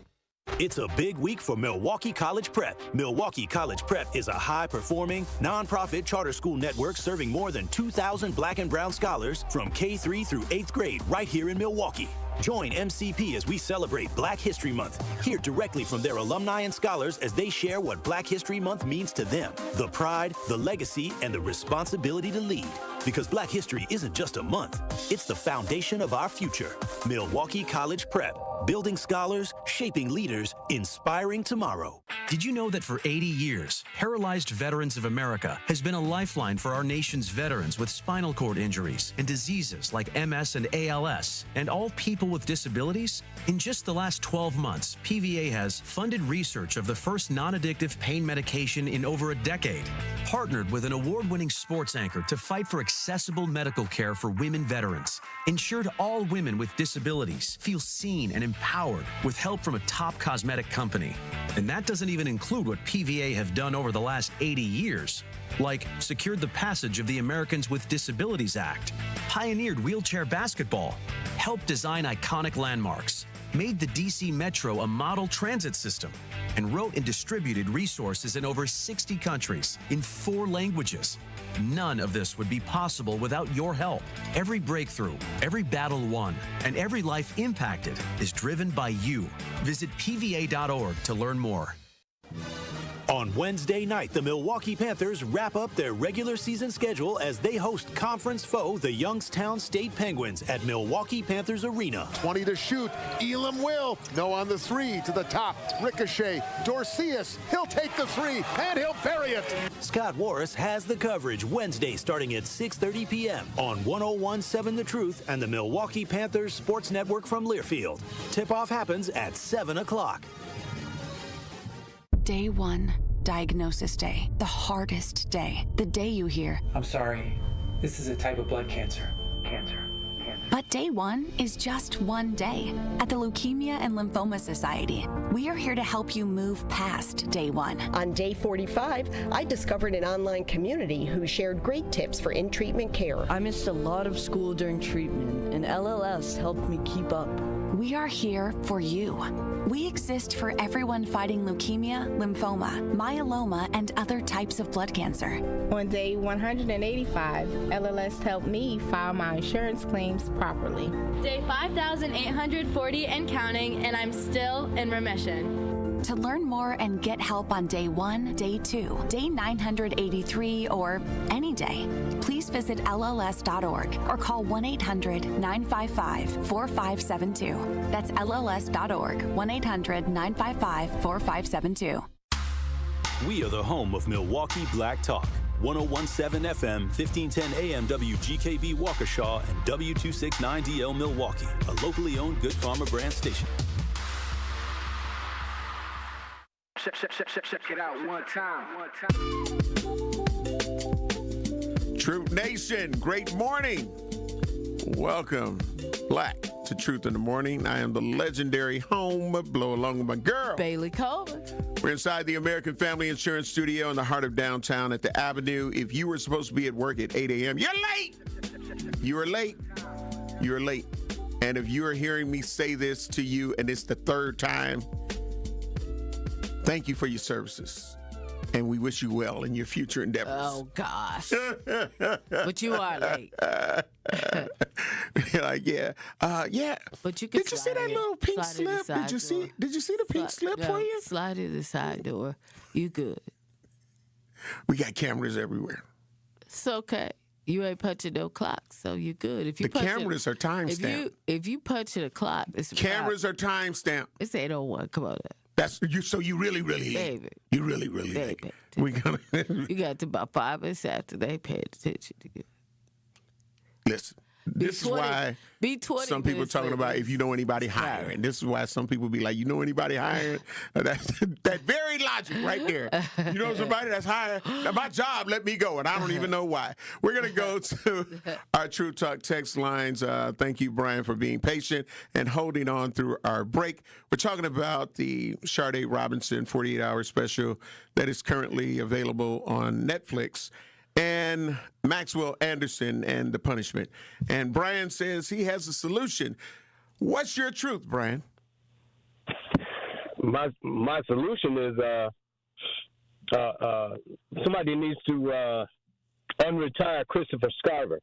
It's a big week for Milwaukee College Prep. Milwaukee College Prep is a high-performing, nonprofit charter school network serving more than 2,000 black and brown scholars from K-3 through 8th grade right here in Milwaukee. Join MCP as we celebrate Black History Month. Hear directly from their alumni and scholars as they share what Black History Month means to them, the pride, the legacy, and the responsibility to lead. Because Black History isn't just a month, it's the foundation of our future. Milwaukee College Prep. Building scholars, shaping leaders, inspiring tomorrow.
Did you know that for 80 years, Paralyzed Veterans of America has been a lifeline for our nation's veterans with spinal cord injuries and diseases like MS and ALS, and all people with disabilities? In just the last 12 months, PVA has funded research of the first non-addictive pain medication in over a decade, partnered with an award-winning sports anchor to fight for accessible medical care for women veterans, ensured all women with disabilities feel seen and empowered with help from a top cosmetic company. And that doesn't even include what PVA have done over the last 80 years, like secured the passage of the Americans with Disabilities Act, pioneered wheelchair basketball, helped design iconic landmarks, made the DC Metro a model transit system, and wrote and distributed resources in over 60 countries in 4 languages. None of this would be possible without your help. Every breakthrough, every battle won, and every life impacted is driven by you. Visit PVA.org to learn more.
On Wednesday night, the Milwaukee Panthers wrap up their regular season schedule as they host conference foe, the Youngstown State Penguins, at Milwaukee Panthers Arena.
20 to shoot. Elam will. No on the 3 to the top. Ricochet. Dorceus. He'll take the 3 and he'll bury it.
Scott Warris has the coverage Wednesday starting at 6:30 p.m. on 101.7 The Truth and the Milwaukee Panthers Sports Network from Learfield. Tip-off happens at 7 o'clock.
Day 1, diagnosis day. The hardest day. The day you hear,
I'm sorry, this is a type of blood cancer.
But day 1 is just one day. At the Leukemia and Lymphoma Society, we are here to help you move past day 1.
On day 45, I discovered an online community who shared great tips for in-treatment care.
I missed a lot of school during treatment, and LLS helped me keep up.
We are here for you. We exist for everyone fighting leukemia, lymphoma, myeloma, and other types of blood cancer.
On day 185, LLS helped me file my insurance claims properly.
Day 5,840 and counting, and I'm still in remission.
To learn more and get help on day 1, day 2, day 983, or any day, please visit LLS.org or call 1-800-955-4572. That's LLS.org, 1-800-955-4572.
We are the home of Milwaukee Black Talk. 101.7 FM, 1510 AM WGKB Waukesha, and W269DL Milwaukee, a locally owned Good Karma brand station.
Check it out one time.
Truth Nation, great morning. Welcome back to Truth in the Morning. I am the legendary home blow along with my girl,
Bailey Coleman.
We're inside the American Family Insurance Studio in the heart of downtown at the Avenue. If you were supposed to be at work at 8 a.m., you're late. You are late. You're late. And if you are hearing me say this to you and it's the third time, thank you for your services, and we wish you well in your future endeavors.
Oh, gosh. But you are late.
Like, yeah.
But you can.
Did you see that little pink slip? Did you see the pink slip for you?
Slide in the side door. You good.
We got cameras everywhere.
It's okay. You ain't punching no clock, so you're good. If you
the cameras are timestamped.
If you punch a clock, it's
cameras are timestamped.
It's 8:01. Come on.
That's you. So you really
baby.
Late. You really late. We gonna.
You got to about 5 minutes after they paid attention to you.
Listen. This is why some people are talking about if you know anybody hiring. This is why some people be like, you know anybody hiring? That very logic right there. You know somebody that's hiring? Now, my job let me go, and I don't even know why. We're going to go to our True Talk text lines. Thank you, Brian, for being patient and holding on through our break. We're talking about the Sade Robinson 48-hour special that is currently available on Netflix. And Maxwell Anderson and the punishment. And Brian says he has a solution. What's your truth, Brian?
My solution is somebody needs to unretire Christopher Scarver.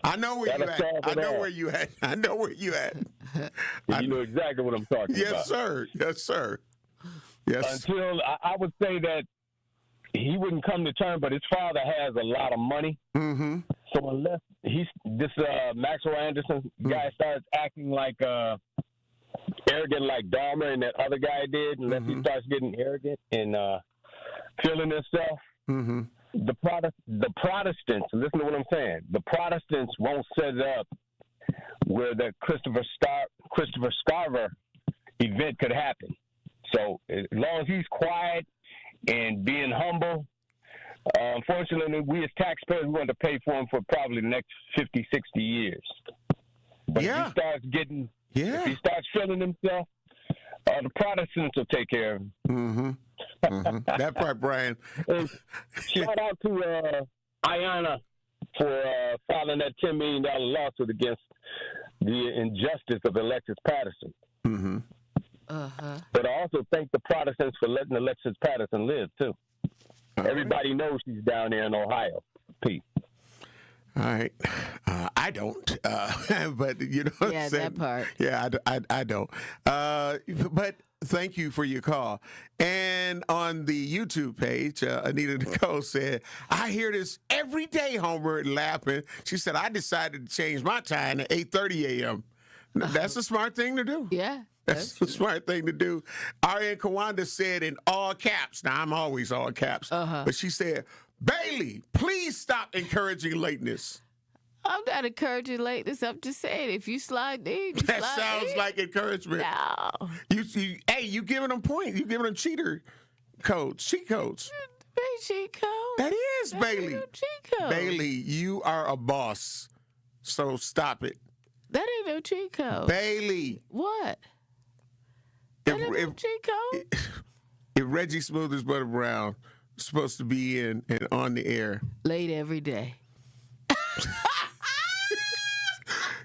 I know where you at. I know where you at.
You know exactly what I'm talking about.
Yes, sir. Yes, sir. Yes.
Until I would say that he wouldn't come to term, but his father has a lot of money.
Mm-hmm.
So unless this Maxwell Anderson guy starts acting like arrogant like Dahmer and that other guy did, unless he starts getting arrogant and feeling himself, the Protestants, listen to what I'm saying, the Protestants won't set it up where the Christopher Scarver event could happen. So as long as he's quiet and being humble, unfortunately, we as taxpayers, we want to pay for him for probably the next 50, 60 years. But if he starts if he starts feeling himself, the Protestants will take care of him.
That part, Brian.
Shout out to Ayanna for filing that $10 million lawsuit against the injustice of Alexis Patterson. But I also thank the Protestants for letting Alexis Patterson live, too. Everybody knows she's down there in Ohio, Pete.
All right. I don't. But you know what I'm saying?
That part.
Yeah, I don't. But thank you for your call. And on the YouTube page, Anita Nicole said, I hear this every day, Homer, laughing. She said, I decided to change my time to 8:30 a.m. That's a smart thing to do.
Yeah.
That's a smart thing to do. Ariane Kawanda said in all caps, now I'm always all caps, but she said, Bailey, please stop encouraging lateness.
I'm not encouraging lateness. I'm just saying, if you slide in,
that sounds like encouragement.
No.
You giving them points. You giving them cheat codes.
Cheat code.
That is, Bailey.
Cheat code.
Bailey, you are a boss, so stop it.
That ain't no cheat code.
Bailey.
What? That ain't no cheat code?
If Reggie Smoothers Butter Brown is supposed to be in and on the air.
Late every day.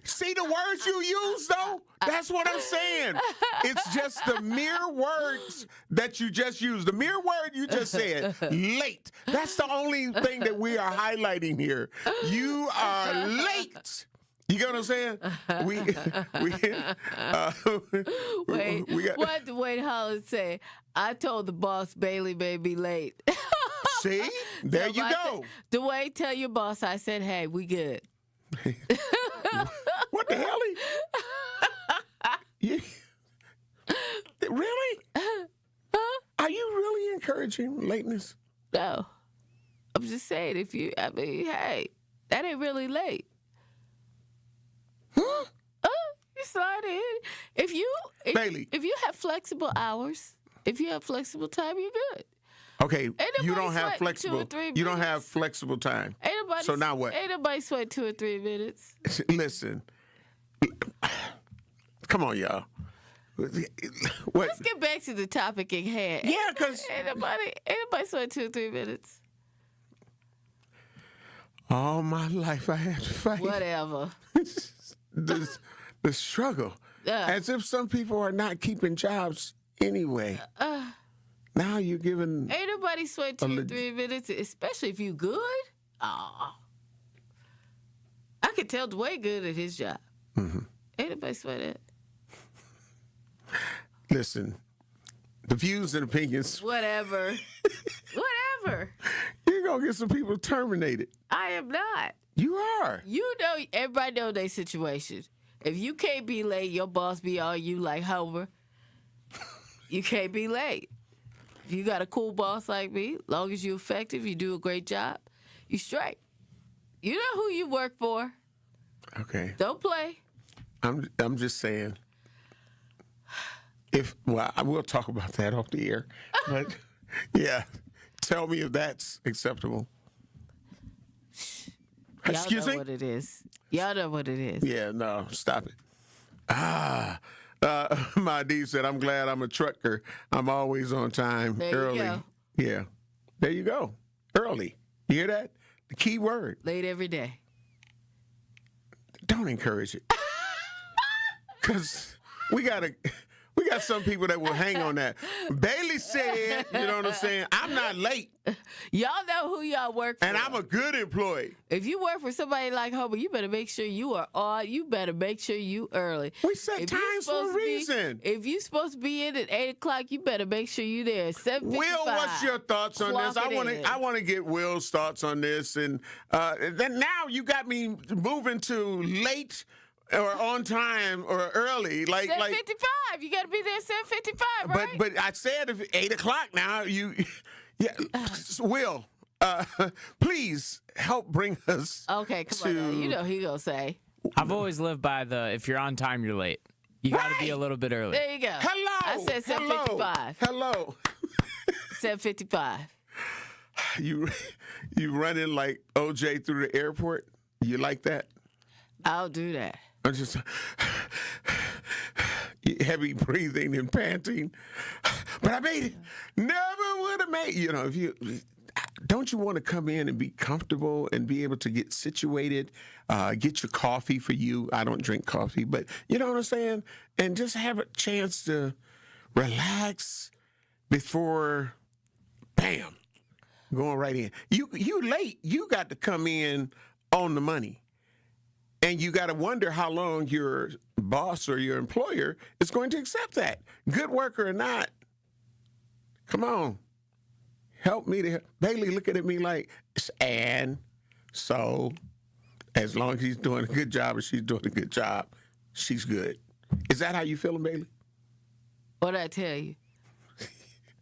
See the words you use, though? That's what I'm saying. It's just the mere words that you just used. The mere word you just said, late. That's the only thing that we are highlighting here. You are late. You get what I'm saying?
What did Wade Holland say? I told the boss Bailey may be late.
See? There you go.
Dwayne, tell your boss I said, hey, we good.
What the hell? Really? Are you really encouraging lateness?
No. I'm just saying, hey, that ain't really late. You slide in. If you have flexible hours, if you have flexible time, you're good.
Okay, you don't have flexible. You don't have flexible time. So now what?
Ain't nobody sweat 2 or 3 minutes.
Listen, come on, y'all.
Let's get back to the topic at hand.
Yeah, because
ain't nobody sweat 2 or 3 minutes.
All my life I had to fight.
Whatever.
The struggle. As if some people are not keeping jobs anyway. Now you're giving...
Ain't nobody sweat 2 or 3 minutes, especially if you good. Oh. I could tell Dwayne good at his job.
Mm-hmm.
Ain't nobody sweat it.
Listen, the views and opinions.
Whatever.
You're going to get some people terminated.
I am not.
You are.
You know, everybody know their situation. If you can't be late, your boss be on you like Homer. You can't be late. If you got a cool boss like me, long as you're effective, you do a great job, you straight. You know who you work for.
Okay.
Don't play.
I'm just saying. I will talk about that off the air. But yeah, tell me if that's acceptable. Excuse me?
Y'all know what it is. Y'all know what it is.
Yeah, no, stop it. My D said, I'm glad I'm a trucker. I'm always on time, early.
You go.
Yeah, there you go. Early. You hear that? The key word.
Late every day.
Don't encourage it. Because we got some people that will hang on that. Bailey said, you know what I'm saying? I'm not late.
Y'all know who y'all work for.
And I'm a good employee.
If you work for somebody like Homer, you better make sure you are on. You better make sure you early.
We set times for a reason.
If you're supposed to be in at 8 o'clock, you better make sure you're there at 7:55.
Will, what's your thoughts on this? I want to get Will's thoughts on this. And then now you got me moving to late or on time or early, like
7:55. You got to be there at 7:55, right?
But I said if 8 o'clock now. Will, please help bring us.
Okay, come on. Now. You know he gonna say.
I've always lived by the if you're on time, you're late. You got to be a little bit early.
There you go.
Hello.
I said 7:55.
Hello.
7:55.
You running like OJ through the airport? You like that?
I'll do that.
I'm just heavy breathing and panting. But I made it. Never would have made. You know, don't you want to come in and be comfortable and be able to get situated, get your coffee for you? I don't drink coffee, but you know what I'm saying? And just have a chance to relax before, bam, going right in. You late. You got to come in on the money. And you got to wonder how long your boss or your employer is going to accept that. Good worker or not. Come on. Help me to Bailey looking at me like, and so as long as he's doing a good job or she's doing a good job, she's good. Is that how you feeling, Bailey?
What'd I tell you?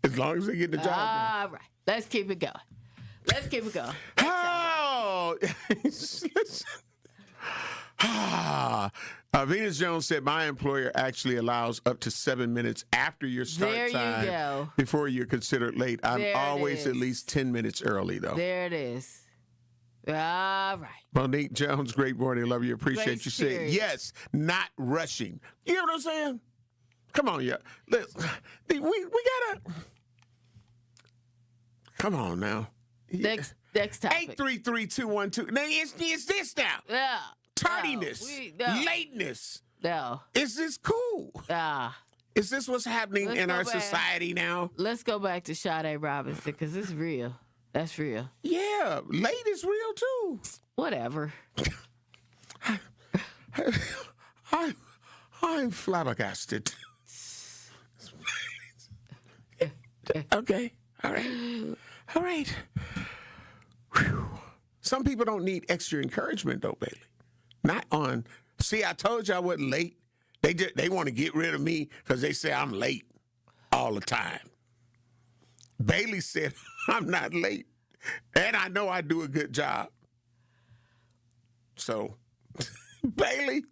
As long as they get the job done.
All right. Let's keep it going.
Oh! Venus Jones said, my employer actually allows up to 7 minutes after your start time before you're considered late. I'm always at least 10 minutes early, though.
There it is. All right.
Monique Jones, great morning. Love you. Appreciate you saying yes, not rushing. You know what I'm saying? Come on, yeah. We got to. Come on now.
Next topic.
833-212. Now, it's this now.
Yeah.
Tardiness, lateness.
No.
Is this cool? Is this what's happening in our society now?
Let's go back to Sade Robinson because it's real. That's real.
Yeah, late is real too.
Whatever.
I'm flabbergasted. Okay. All right. Whew. Some people don't need extra encouragement though, Bailey. Not on. See, I told you I wasn't late. They want to get rid of me because they say I'm late all the time. Bailey said I'm not late, and I know I do a good job. So, Bailey,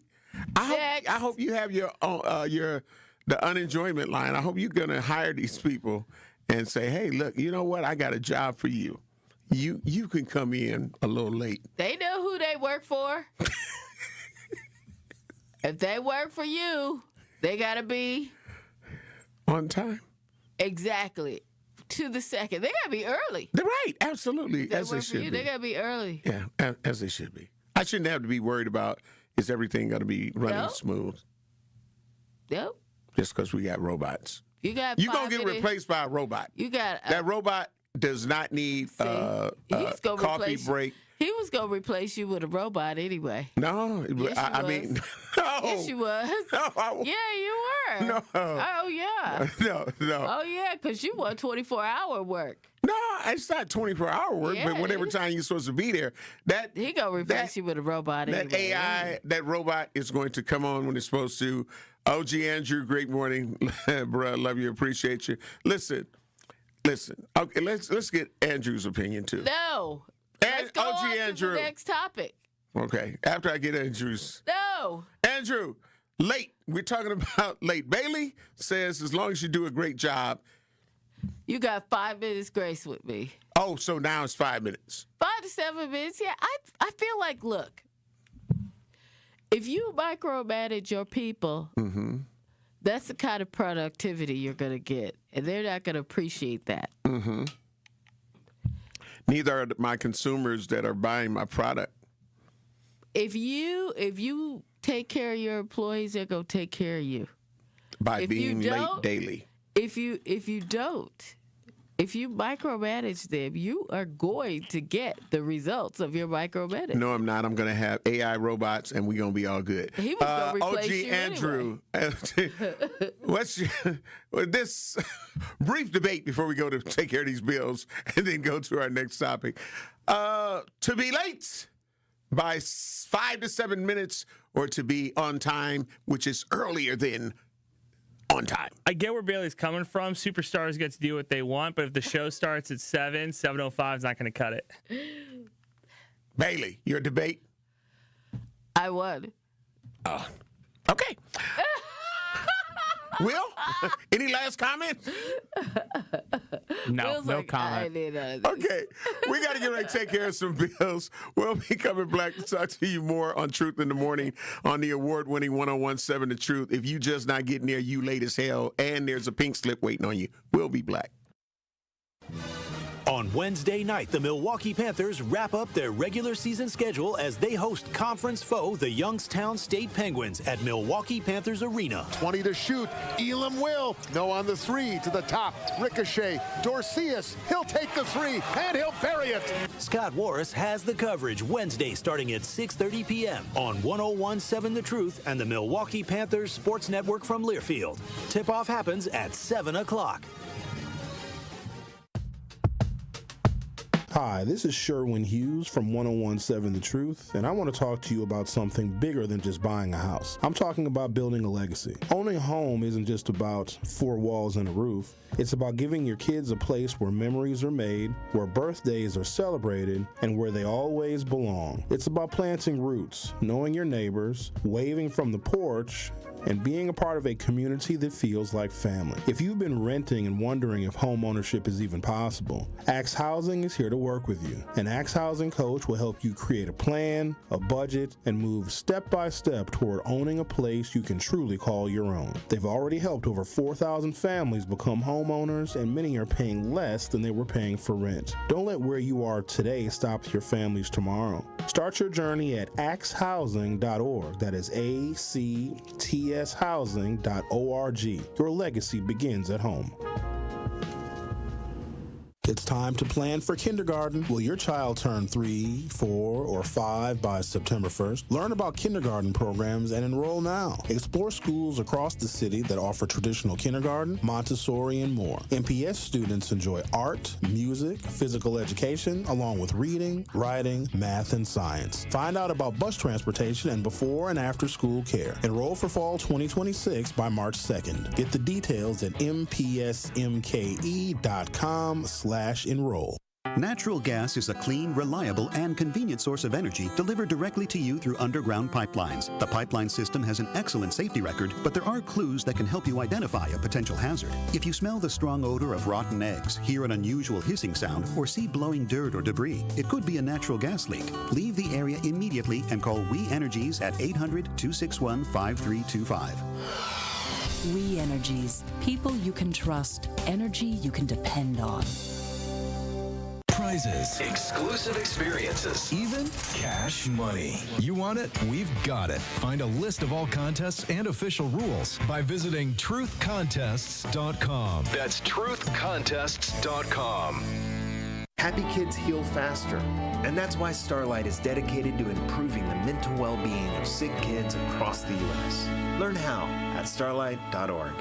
I hope you have the unenjoyment line. I hope you're gonna hire these people and say, hey, look, you know what? I got a job for you. You can come in a little late.
They know who they work for. If they work for you, they got to be
on time.
Exactly. To the second. They got to be early.
They're right. Absolutely.
As they should be. They got to be early.
Yeah, as they should be. I shouldn't have to be worried about is everything going to be running smooth.
Yep.
Just because we got robots.
You're going
to get replaced by a robot.
You got
that robot does not need a coffee break.
He was going to replace you with a robot anyway.
No,
Yes,
I mean, no.
Yes, you was.
No,
yeah, you were.
No.
Oh, yeah.
No.
Oh, yeah, because you want 24-hour work.
No, it's not 24-hour work,
Yeah,
but whatever time you're supposed to be there.
He going to replace you with a robot
That
anyway.
AI, that robot is going to come on when it's supposed to. OG Andrew, great morning. Bro, love you, appreciate you. Listen. Okay, let's get Andrew's opinion, too.
No. Let's go on to the next topic.
Okay, after I get Andrew's.
No.
Andrew, late. We're talking about late. Bailey says as long as you do a great job.
You got 5 minutes grace with me.
Oh, so now it's 5 minutes.
5 to 7 minutes. Yeah, I feel like, look, if you micromanage your people, that's the kind of productivity you're going to get, and they're not going to appreciate that.
Mm-hmm. Neither are my consumers that are buying my product.
If you take care of your employees, they're going to take care of you.
By being late daily.
If you micromanage them, you are going to get the results of your micromanagement.
No, I'm not. I'm going to have AI robots, and we're going to be all good.
He was going to replace you
Andrew, what's this brief debate before we go to take care of these bills and then go to our next topic. To be late by 5 to 7 minutes, or to be on time, which is earlier than on time.
I get where Bailey's coming from. Superstars get to do what they want, but if the show starts at 7:05 is not going to cut it.
Bailey, your debate?
I won.
Oh, okay. Will, any last comments?
No comment.
Okay, we got to get ready to take care of some bills. We'll be coming back to talk to you more on Truth in the Morning on the award-winning 101.7 The Truth. If you just not getting there, you late as hell, and there's a pink slip waiting on you. We'll be black.
On Wednesday night, the Milwaukee Panthers wrap up their regular season schedule as they host conference foe, the Youngstown State Penguins, at Milwaukee Panthers Arena.
20 to shoot. Elam will. No on the three. To the top. Ricochet. Dorcius. He'll take the three, and he'll bury it.
Scott Warris has the coverage Wednesday starting at 6:30 p.m. on 101.7 The Truth and the Milwaukee Panthers Sports Network from Learfield. Tip-off happens at 7 o'clock.
Hi, this is Sherwin Hughes from 101.7 The Truth, and I want to talk to you about something bigger than just buying a house. I'm talking about building a legacy. Owning a home isn't just about 4 walls and a roof. It's about giving your kids a place where memories are made, where birthdays are celebrated, and where they always belong. It's about planting roots, knowing your neighbors, waving from the porch, and being a part of a community that feels like family. If you've been renting and wondering if home ownership is even possible, Axe Housing is here to work with you. An Axe Housing coach will help you create a plan, a budget, and move step by step toward owning a place you can truly call your own. They've already helped over 4,000 families become homeowners, and many are paying less than they were paying for rent. Don't let where you are today stop your family's tomorrow. Start your journey at axehousing.org. That is ACTShousing.org. Your legacy begins at home. It's time to plan for kindergarten. Will your child turn 3, 4, or 5 by September 1st? Learn about kindergarten programs and enroll now. Explore schools across the city that offer traditional kindergarten, Montessori, and more. MPS students enjoy art, music, physical education, along with reading, writing, math, and science. Find out about bus transportation and before and after school care. Enroll for fall 2026 by March 2nd. Get the details at mpsmke.com/enroll.
Natural gas is a clean, reliable, and convenient source of energy delivered directly to you through underground pipelines. The pipeline system has an excellent safety record, but there are clues that can help you identify a potential hazard. If you smell the strong odor of rotten eggs, hear an unusual hissing sound, or see blowing dirt or debris, it could be a natural gas leak. Leave the area immediately and call We Energies at 800-261-5325.
We Energies. People you can trust. Energy you can depend on.
Prizes, exclusive experiences, even cash money. You want it? We've got it. Find a list of all contests and official rules by visiting truthcontests.com. That's truthcontests.com.
Happy kids heal faster, and that's why Starlight is dedicated to improving the mental well-being of sick kids across the U.S. Learn how at starlight.org.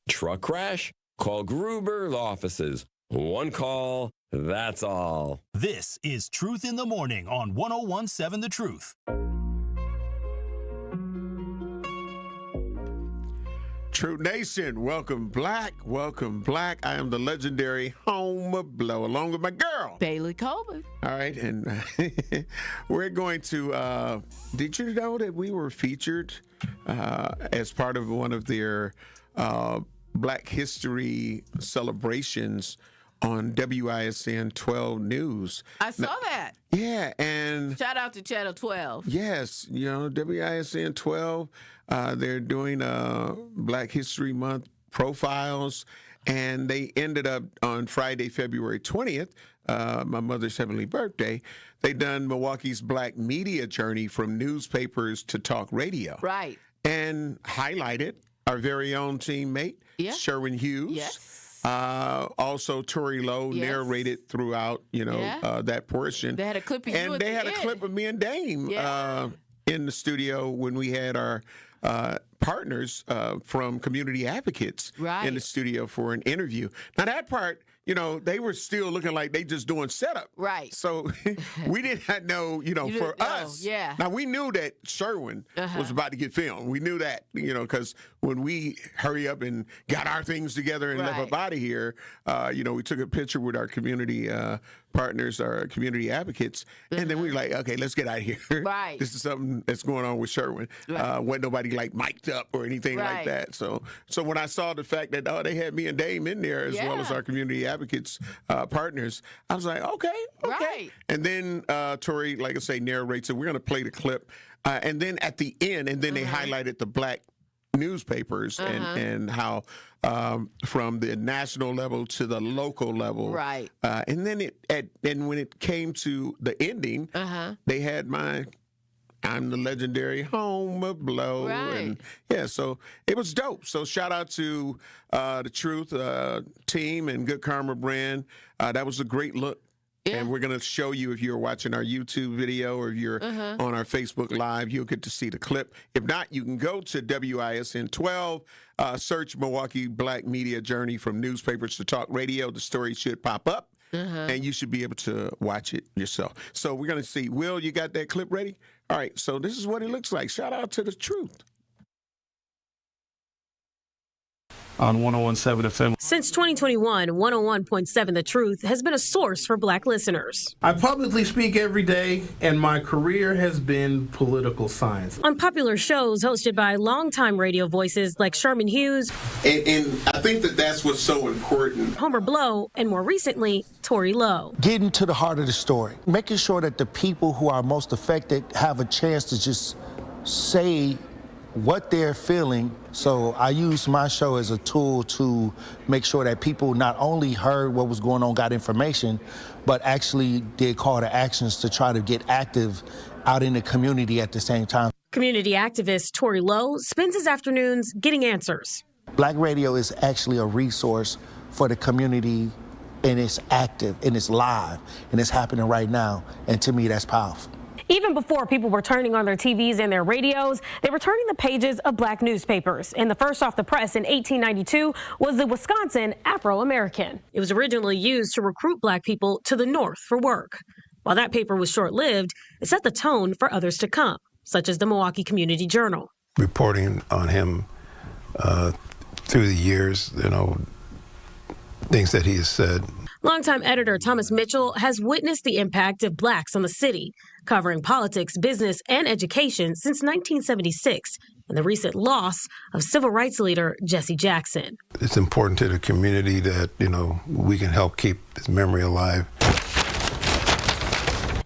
Truck crash? Call Gruber offices. One call, that's all.
This is Truth in the Morning on 101.7 The Truth.
True Nation, welcome Black. I am the legendary Homer Blow, along with my girl,
Bailey Coleman.
All right, and we're going to, did you know that we were featured as part of one of their Black History celebrations on WISN 12 News?
I saw that.
Yeah, and
shout out to Channel 12.
Yes, WISN 12, they're doing Black History Month profiles, and they ended up on Friday, February 20th, my mother's heavenly birthday. They done Milwaukee's Black media journey from newspapers to talk radio.
Right.
And highlighted our very own teammate, Sherwin Hughes.
Yes.
Also, Tori Lowe narrated throughout, that portion.
They had a clip of you
and they had a clip of me and Dame in the studio when we had our partners from Community Advocates in the studio for an interview. Now, that part, they were still looking like they just doing setup.
Right.
So we did not know, for us.
Yeah.
Now, we knew that Sherwin was about to get filmed. We knew that, because when we hurry up and got our things together and left up out of here, we took a picture with our community partners, our community advocates, and then we were like, okay, let's get out of here.
Right.
This is something that's going on with Sherwin. Wasn't nobody mic'd up or anything like that. So when I saw the fact that they had me and Dame in there as well as our community advocates partners, I was like, okay.
Right.
And then Tori, like I say, narrates it. We're going to play the clip, and then at the end, and then they highlighted the Black newspapers and how from the national level to the local level,
right?
And then when it came to the ending, they had I'm the legendary Homer Blow, and so it was dope. So shout out to the Truth team and Good Karma brand. That was a great look. Yeah. And we're going to show you, if you're watching our YouTube video or if you're on our Facebook Live, you'll get to see the clip. If not, you can go to WISN 12, search Milwaukee Black Media Journey from newspapers to talk radio. The story should pop up, and you should be able to watch it yourself. So we're going to see. Will, you got that clip ready? All right, so this is what it looks like. Shout out to the Truth.
On 101.7 FM.
Since 2021, 101.7 The Truth has been a source for Black listeners.
I publicly speak every day, and my career has been political science.
On popular shows hosted by longtime radio voices like Sherman Hughes.
And I think that's what's so important.
Homer Blow, and more recently, Tori Lowe.
Getting to the heart of the story. Making sure that the people who are most affected have a chance to just say what they're feeling. So I use my show as a tool to make sure that people not only heard what was going on, got information, but actually did call to actions to try to get active out in the community at the same time.
Community activist Tori Lowe spends his afternoons getting answers.
Black radio is actually a resource for the community, and it's active, and it's live, and it's happening right now. And to me, that's powerful.
Even before people were turning on their TVs and their radios, they were turning the pages of Black newspapers. And the first off the press in 1892 was the Wisconsin Afro-American. It was originally used to recruit Black people to the North for work. While that paper was short-lived, it set the tone for others to come, such as the Milwaukee Community Journal.
Reporting on him through the years, things that he has said.
Longtime editor Thomas Mitchell has witnessed the impact of Blacks on the city, covering politics, business, and education since 1976, and the recent loss of civil rights leader Jesse Jackson.
It's important to the community that, we can help keep his memory alive.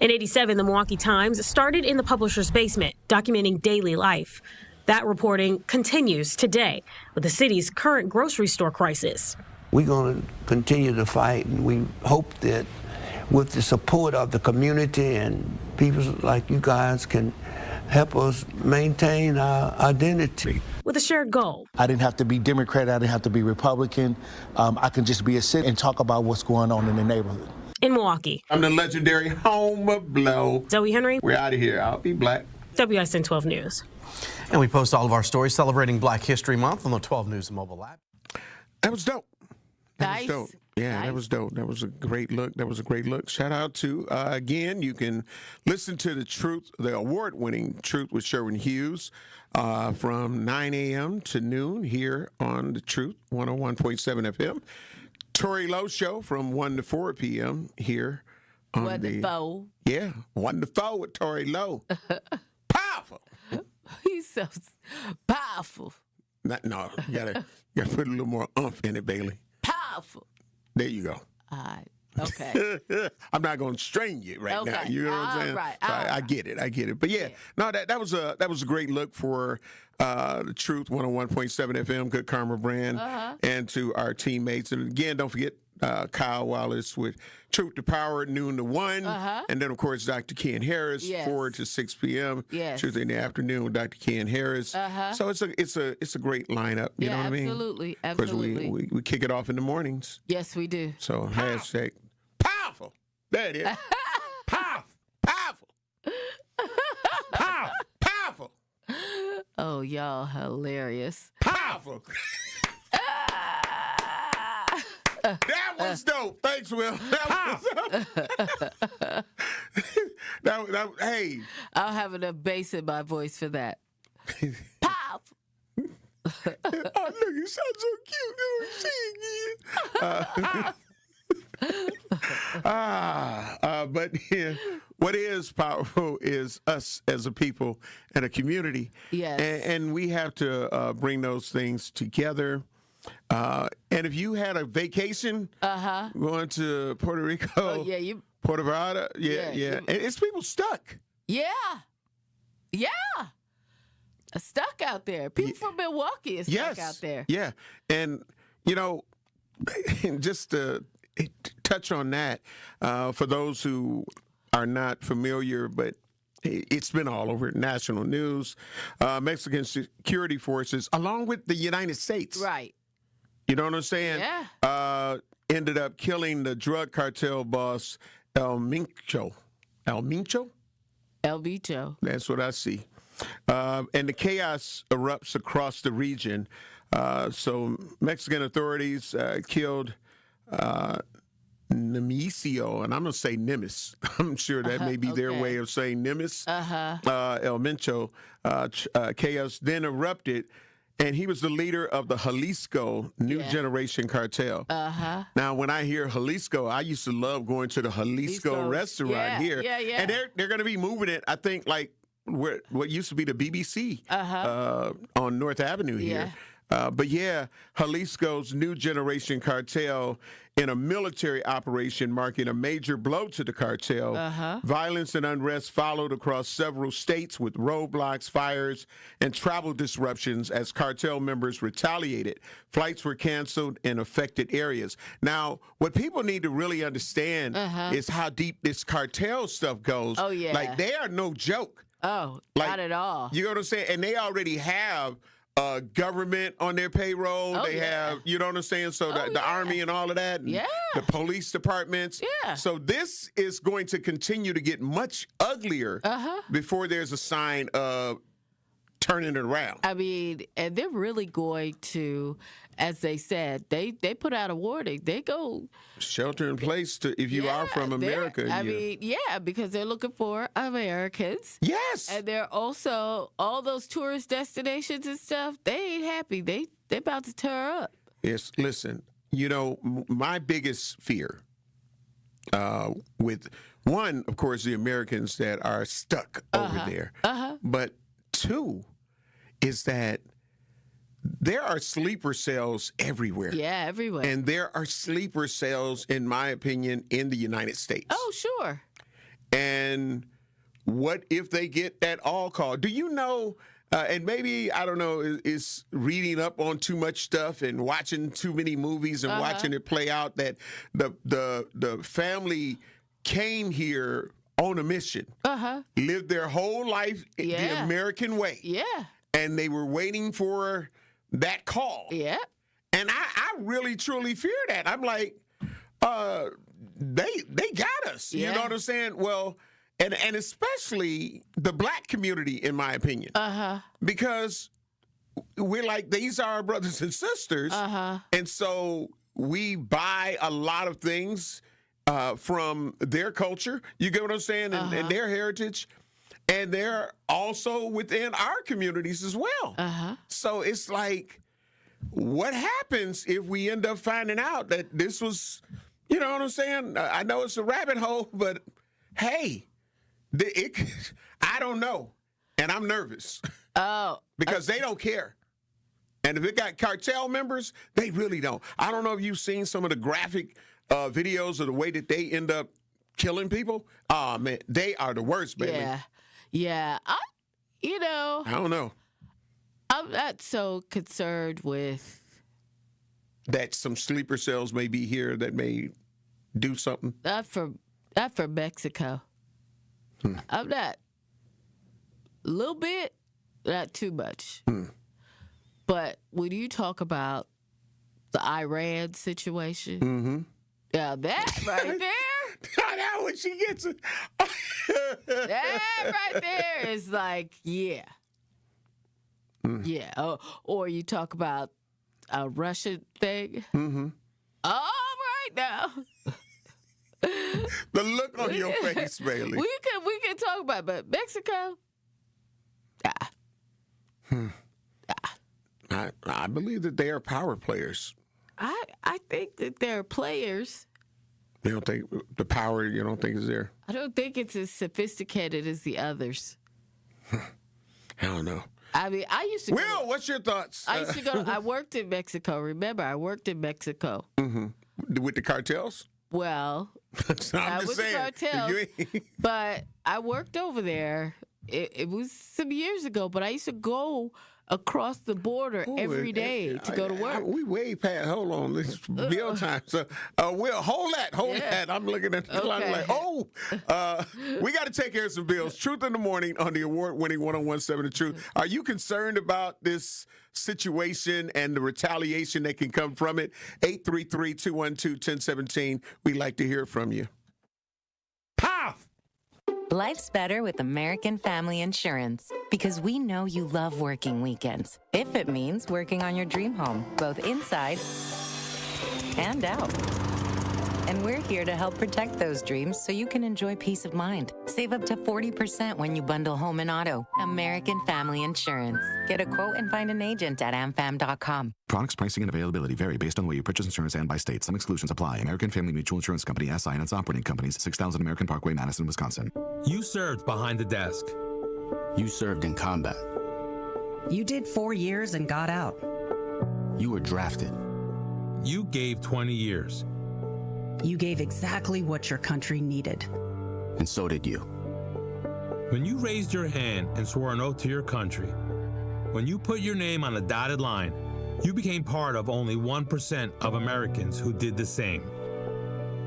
In '87, the Milwaukee Times started in the publisher's basement, documenting daily life. That reporting continues today with the city's current grocery store crisis.
We're going to continue to fight, and we hope that with the support of the community and people like you guys can help us maintain our identity.
With a shared goal.
I didn't have to be Democrat, I didn't have to be Republican. I can just be a citizen and talk about what's going on in the neighborhood.
in Milwaukee.
I'm the legendary Homer Blow.
Zoe Henry.
We're out of here. I'll be black.
WSN 12 News.
And we post all of our stories celebrating Black History Month on the 12 News mobile app.
That was dope.
Nice.
That was dope. Yeah,
Nice.
that was dope. That was a great look. Shout out to, again, you can listen to the award-winning Truth with Sherwin Hughes from 9 a.m. to noon here on the Truth 101.7 FM. Tori Lowe Show from 1 to 4 p.m. here on
1 to 4.
Yeah, 1 to 4 with Tori Lowe. Powerful.
He's so powerful.
No, you gotta put a little more oomph in it, Bailey.
Powerful.
There you go.
All right. Okay.
I'm not going to strain you right now. You know what I'm saying?
Right.
So I get it. But yeah, no, that was a great look for the Truth 101.7 FM, Good Karma brand, and to our teammates. And again, don't forget Kyle Wallace with Truth to Power, noon to 1. And then, of course, Dr. Ken Harris, 4 to 6 p.m. Truth in the afternoon with Dr. Ken Harris. So it's a great lineup. You know what I mean?
Absolutely.
Of course, we kick it off in the mornings.
Yes, we do.
So hashtag powerful. There it is. Powerful. Powerful.
Oh, y'all hilarious.
Powerful. That was dope. Thanks, Will. Hey.
I'll have enough bass in my voice for that. Powerful.
Oh, look, you sound so cute. But yeah, what is powerful is us as a people and a community.
Yes.
And we have to bring those things together. And if you had a vacation going to Puerto Rico, Puerto Vallarta, and it's people stuck.
Yeah. Stuck out there. People from Milwaukee are stuck out there.
Yeah. And, just to touch on that, for those who are not familiar, but it's been all over national news, Mexican security forces, along with the United States.
Right.
You know what I'm saying?
Yeah.
Ended up killing the drug cartel boss, El Mincho. El Mincho?
El Bicho.
That's what I see. And the chaos erupts across the region. So Mexican authorities killed Nemesio, and I'm going to say Nimis. I'm sure that may be their way of saying Nimis. El Mincho. Chaos then erupted, and he was the leader of the Jalisco New Generation Cartel. Now, when I hear Jalisco, I used to love going to the Jalisco restaurant here. And they're going to be moving it, I think, like what used to be the BBC on North Avenue here. But yeah, Jalisco's New Generation Cartel in a military operation marking a major blow to the cartel. Violence and unrest followed across several states with roadblocks, fires, and travel disruptions as cartel members retaliated. Flights were canceled in affected areas. Now, what people need to really understand is how deep this cartel stuff goes.
Oh, yeah.
Like, they are no joke.
Oh,
like,
not at all.
You know what I'm saying? And they already have government on their payroll. They have, you know what I'm saying? So the Army and all of that. And the police departments. So this is going to continue to get much uglier before there's a sign of turning it around.
I mean, and they're really going to, as they said, they put out a warning. They go
shelter in place to if you are from America.
I mean, because they're looking for Americans.
Yes.
And they're also all those tourist destinations and stuff. They ain't happy. They about to tear up.
Yes. Listen, my biggest fear with one, of course, the Americans that are stuck over there. But two is that there are sleeper cells everywhere.
Yeah, everywhere.
And there are sleeper cells, in my opinion, in the United States.
Oh, sure.
And what if they get that all call? Do you know, and maybe, I don't know, is reading up on too much stuff and watching too many movies and watching it play out, that the family came here on a mission, lived their whole life the American way. And they were waiting for that call. And I really, truly fear that. I'm like, they got us.
Yeah.
You know what I'm saying? Well, and especially the black community, in my opinion. Because we're like, these are our brothers and sisters. And so we buy a lot of things from their culture. You get what I'm saying? And their heritage. And they're also within our communities as well. So it's like, what happens if we end up finding out that this was, you know what I'm saying? I know it's a rabbit hole, but hey, I don't know. And I'm nervous. Because they don't care. And if it got cartel members, they really don't. I don't know if you've seen some of the graphic videos of the way that they end up killing people. Oh, man, they are the worst, baby.
Yeah. I
don't know.
I'm not so concerned with
that some sleeper cells may be here that may do something.
Not for Mexico. I'm not. A little bit, not too much. But when you talk about the Iran situation, yeah, that right there.
That when she gets it.
That right there is like, yeah. Yeah. Or you talk about a Russian thing. All right now.
The look on your face, Bailey.
We can talk about it, but Mexico?
I believe that they are power players.
I think that they're players.
You don't think the power, you don't think is there?
I don't think it's as sophisticated as the others.
I don't know.
I mean, I used to
Will, what's your thoughts?
I used to go I worked in Mexico. Remember, I worked in Mexico.
With the cartels?
Well, I was a cartel, but I worked over there. It was some years ago, but I used to go across the border every day to go to work.
We way past. Hold on, this is meal time. So, Will, hold that. I'm looking at the clock like, we got to take care of some bills. Truth in the Morning on the award-winning 101.7 The Truth. Are you concerned about this situation and the retaliation that can come from it? 833-212-1017. We'd like to hear from you. Pow!
Life's better with American Family Insurance because we know you love working weekends. If it means working on your dream home, both inside and out. And we're here to help protect those dreams so you can enjoy peace of mind. Save up to 40% when you bundle home and auto. American Family Insurance. Get a quote and find an agent at amfam.com.
Products, pricing, and availability vary based on where you purchase insurance and by state. Some exclusions apply. American Family Mutual Insurance Company, SI, and its operating companies, 6000 American Parkway, Madison, Wisconsin.
You served behind the desk.
You served in combat.
You did 4 years and got out.
You were drafted.
You gave 20 years.
You gave exactly what your country needed.
And so did you.
When you raised your hand and swore an oath to your country, when you put your name on a dotted line, you became part of only 1% of Americans who did the same.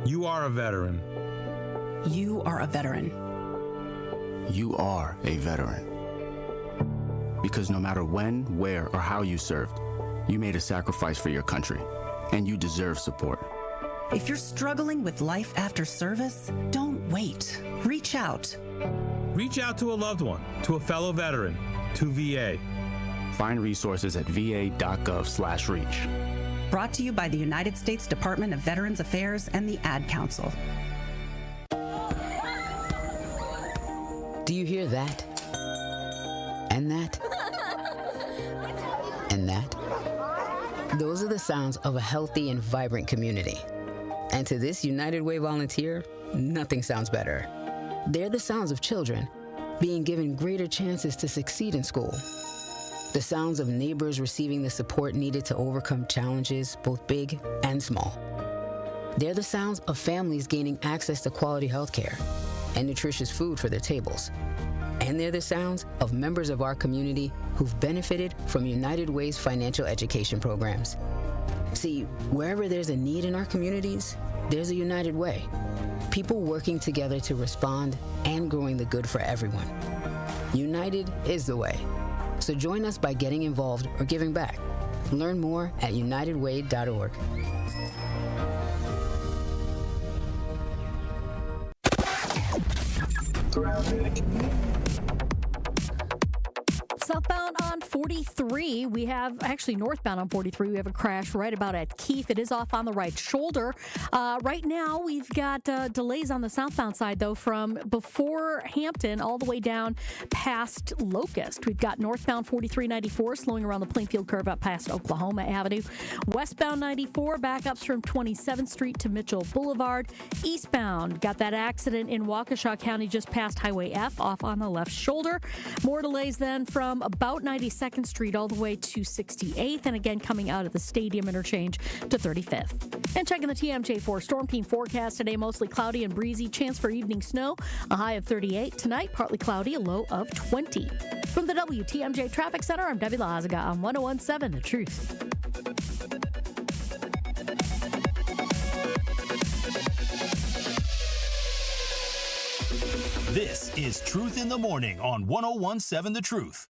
You are a veteran.
You are a veteran.
You are a veteran. Because no matter when, where, or how you served, you made a sacrifice for your country, and you deserve support.
If you're struggling with life after service, don't wait. Reach out.
Reach out to a loved one, to a fellow veteran, to VA.
Find resources at va.gov/reach.
Brought to you by the United States Department of Veterans Affairs and the Ad Council.
Do you hear that? And that? And that? Those are the sounds of a healthy and vibrant community. And to this United Way volunteer, nothing sounds better. They're the sounds of children being given greater chances to succeed in school. The sounds of neighbors receiving the support needed to overcome challenges, both big and small. They're the sounds of families gaining access to quality health care and nutritious food for their tables. And they're the sounds of members of our community who've benefited from United Way's financial education programs. See, wherever there's a need in our communities, there's a United Way. People working together to respond and growing the good for everyone. United is the way. So join us by getting involved or giving back. Learn more at unitedway.org.
Southbound on 43, we have actually northbound on 43. We have a crash right about at Keith. It is off on the right shoulder. Right now, we've got delays on the southbound side, though, from before Hampton all the way down past Locust. We've got northbound 4394 slowing around the Plainfield curve up past Oklahoma Avenue. Westbound 94 backups from 27th Street to Mitchell Boulevard. Eastbound, got that accident in Waukesha County just past Highway F off on the left shoulder. More delays then from about 92nd Street all the way to 68th, and again coming out of the Stadium interchange to 35th. And checking the TMJ4 Storm Team forecast today, mostly cloudy and breezy, chance for evening snow, a high of 38. Tonight, partly cloudy, a low of 20. From the WTMJ Traffic Center, I'm Debbie Lazaga on 101.7 The Truth.
This is Truth in the Morning on 101.7 The Truth.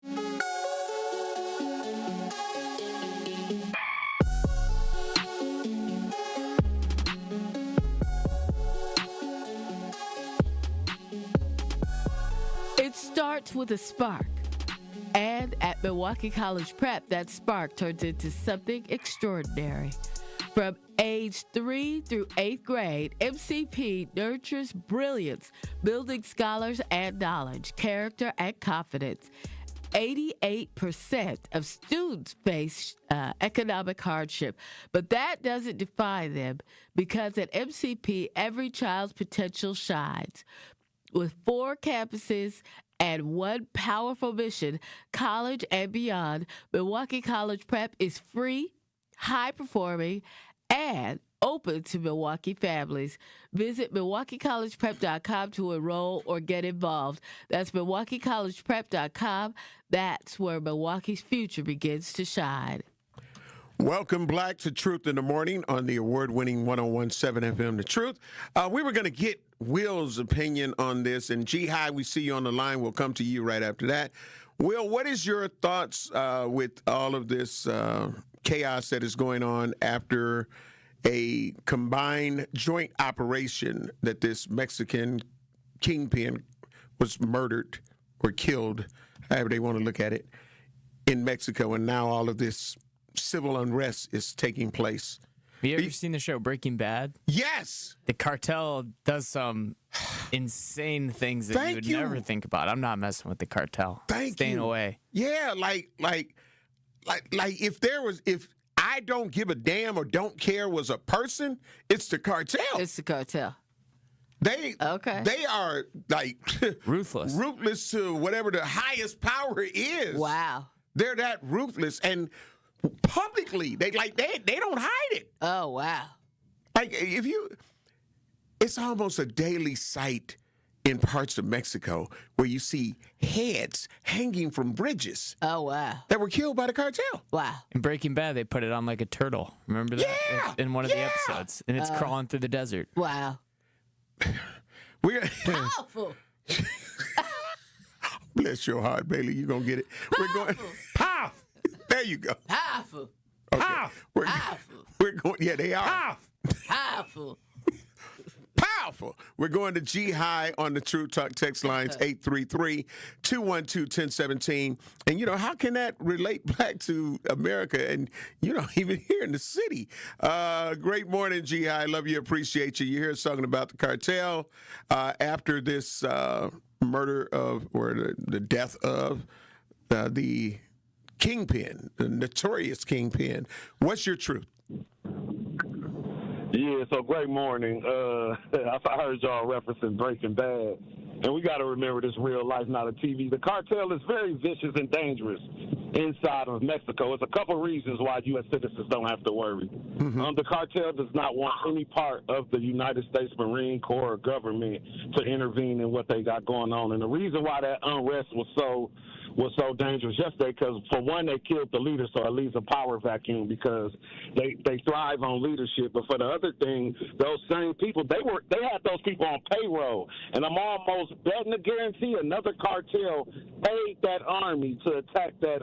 It starts with a spark. And at Milwaukee College Prep, that spark turns into something extraordinary. From age 3 through 8th grade, MCP nurtures brilliance, building scholars and knowledge, character and confidence. 88% of students face economic hardship, but that doesn't define them, because at MCP, every child's potential shines. With 4 campuses and one powerful mission, college and beyond, Milwaukee College Prep is free, high-performing, and open to Milwaukee families. Visit MilwaukeeCollegePrep.com to enroll or get involved. That's MilwaukeeCollegePrep.com. That's where Milwaukee's future begins to shine.
Welcome, Black, to Truth in the Morning on the award-winning 101.7 FM The Truth. We were going to get Will's opinion on this, and G-High, we see you on the line. We'll come to you right after that. Will, what is your thoughts with all of this chaos that is going on after a combined joint operation that this Mexican kingpin was murdered or killed, however they want to look at it, in Mexico, and now all of this civil unrest is taking place?
Have you ever seen the show Breaking Bad?
Yes.
The cartel does some insane things that you would never think about. I'm not messing with the cartel. Staying away.
Yeah, like if I don't give a damn or don't care was a person, it's the cartel.
It's the cartel.
They are like ruthless to whatever the highest power is.
Wow.
They're that ruthless, and publicly they don't hide it.
Oh wow.
Like it's almost a daily sight in parts of Mexico where you see heads hanging from bridges.
Oh, wow.
That were killed by the cartel.
Wow.
In Breaking Bad, they put it on like a turtle. Remember that?
Yeah.
In one of the episodes. And it's crawling through the desert.
Wow.
We're
powerful.
Bless your heart, Bailey. You're going to get it. We're going. Powerful. There you go.
Powerful.
Okay.
Powerful.
We're going. Yeah, they are.
Powerful.
Powerful. We're going to G-High on the True Talk text lines, 833-212-1017. And, how can that relate back to America and, even here in the city? Great morning, G-High. Love you, appreciate you. You're here talking about the cartel after this murder of, or the death of the kingpin, the notorious kingpin. What's your truth?
Yeah, so great morning. I heard y'all referencing Breaking Bad, and we got to remember this real life, not a TV. The cartel is very vicious and dangerous inside of Mexico. It's a couple reasons why U.S. citizens don't have to worry. Mm-hmm. The cartel does not want any part of the United States Marine Corps or government to intervene in what they got going on. And the reason why that unrest was so dangerous yesterday, because for one, they killed the leader, so it leaves a power vacuum because they thrive on leadership. But for the other thing, those same people, they had those people on payroll, and I'm almost betting to guarantee another cartel paid that army to attack that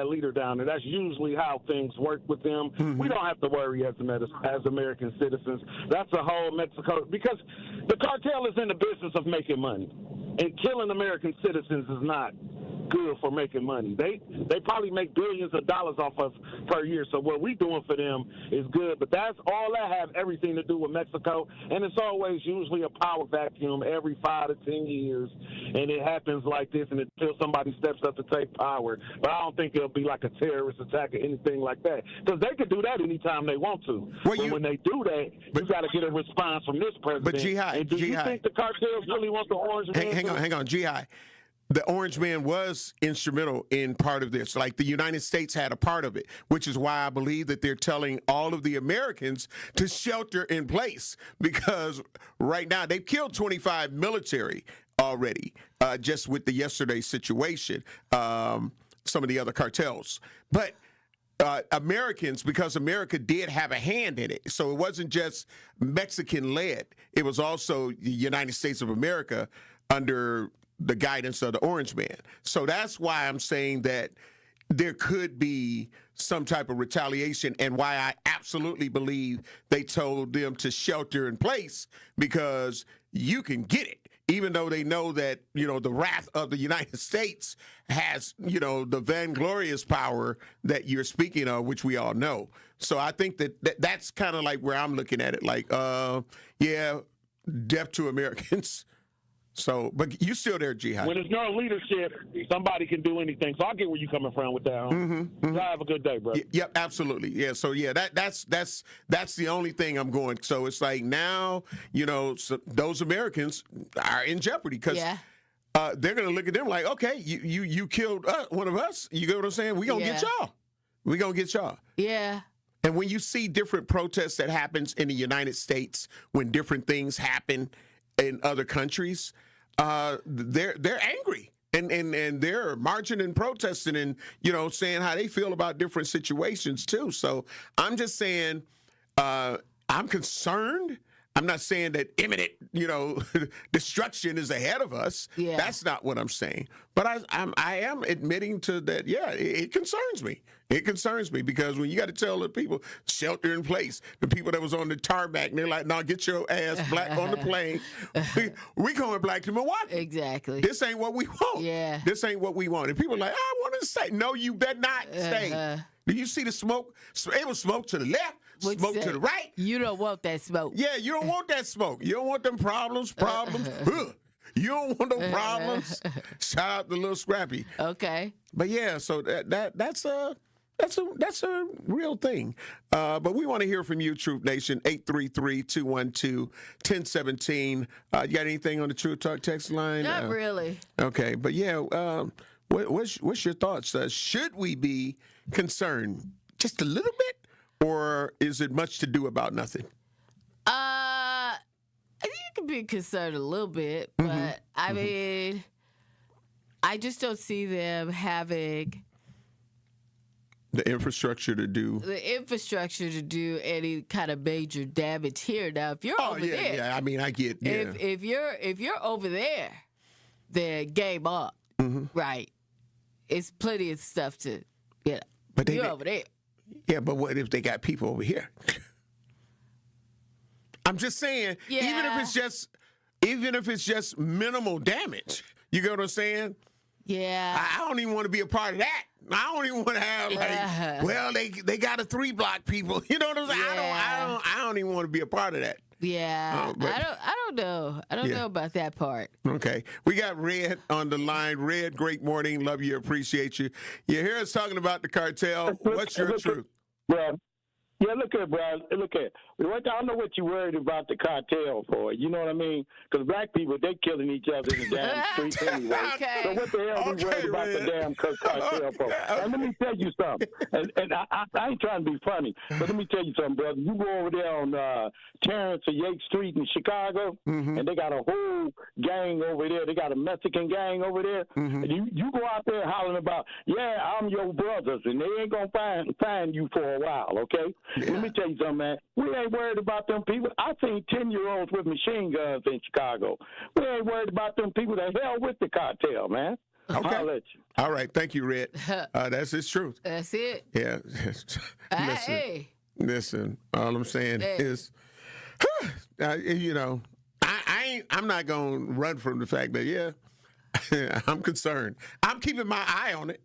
leader down there. That's usually how things work with them. Mm-hmm. We don't have to worry as American citizens. That's a whole Mexico, because the cartel is in the business of making money. And killing American citizens is not good for making money. They probably make billions of dollars off us per year. So what we doing for them is good. But that's all that has everything to do with Mexico. And it's always usually a power vacuum every 5 to 10 years. And it happens like this and until somebody steps up to take power. But I don't think it'll be like a terrorist attack or anything like that. Because they could do that anytime they want to. But when they do that, you got to get a response from this president.
But Jihad,
do you think the cartels really want the orange man?
Hang on, Jihad. The Orange Man was instrumental in part of this. Like the United States had a part of it, which is why I believe that they're telling all of the Americans to shelter in place because right now they've killed 25 military already just with the yesterday situation, some of the other cartels. But Americans, because America did have a hand in it. So it wasn't just Mexican-led. It was also the United States of America under the guidance of the Orange Man. So that's why I'm saying that there could be some type of retaliation and why I absolutely believe they told them to shelter in place because you can get it. Even though they know that, you know, the wrath of the United States has, you know, the vainglorious power that you're speaking of, which we all know. So I think that's kind of like where I'm looking at it. Like, yeah, death to Americans. So, but you still there, Jihad.
When there's no leadership, somebody can do anything. So I get where you're coming from with that. Have a good day, bro.
Yep, absolutely. Yeah. So yeah, that's the only thing I'm going. So it's like now, you know, so those Americans are in jeopardy because they're going to look at them like, okay, you killed one of us. You get what I'm saying? We gonna get y'all. We gonna get y'all.
Yeah.
And when you see different protests that happens in the United States, when different things happen in other countries, they're angry and they're marching and protesting and, you know, saying how they feel about different situations too. So I'm just saying I'm concerned. I'm not saying that imminent, you know, destruction is ahead of us.
Yeah.
That's not what I'm saying. But I am admitting to that, yeah, it concerns me. It concerns me because when you got to tell the people, shelter in place, the people that was on the tarmac, and they're like, no, get your ass black on the plane. We going black to Milwaukee.
Exactly.
This ain't what we want.
Yeah.
This ain't what we want. And people are like, I want to stay. No, you better not stay. Do you see the smoke? It was smoke to the left, smoke to the right.
You don't want that smoke.
Yeah, you don't want that smoke. You don't want them problems. You don't want no problems. Shout out to Little Scrappy.
Okay.
But yeah, so that's a real thing. But we want to hear from you, Truth Nation. 833-212-1017. You got anything on the Truth Talk text line?
Not really.
Okay, but yeah, what's your thoughts? Should we be concerned just a little bit, or is it much to do about nothing?
I think you can be concerned a little bit, but I mean, I just don't see them having
the infrastructure to do any kind of major damage here. Now, if you're over there, yeah, I mean, I get. Yeah.
If you're over there, then game up, right? It's plenty of stuff to, but you're over there.
Yeah, but what if they got people over here? I'm just saying, even if it's just minimal damage, you get what I'm saying?
Yeah.
I don't even want to be a part of that. I don't even want to have well, they got a 3-block people. You know what I'm saying?
Yeah.
I don't even want to be a part of that.
Yeah. I don't know. I don't know about that part.
Okay. We got Red on the line. Red, great morning. Love you. Appreciate you. You hear us talking about the cartel. What's your truth?
Yeah, look at it, bro. Look at it. I don't know what you're worried about the cartel for. You know what I mean? Because black people, they killing each other in the damn streets anyway.
Okay.
So what the hell are we worried about the damn cartel for? And let me tell you something. And I ain't trying to be funny, but let me tell you something, brother. You go over there on Terrence or Yates Street in Chicago, and they got a whole gang over there. They got a Mexican gang over there. And you go out there hollering about, yeah, I'm your brothers, and they ain't going to find you for a while, okay? Yeah. Let me tell you something, man. We ain't worried about them people. I seen 10-year-olds with machine guns in Chicago. We ain't worried about them people. The hell with the cartel, man.
Okay.
I'll let you.
All right. Thank you, Red. That's his truth.
That's it.
Yeah. Listen, all I'm saying is, you know, I I'm not going to run from the fact that, I'm concerned. I'm keeping my eye on it.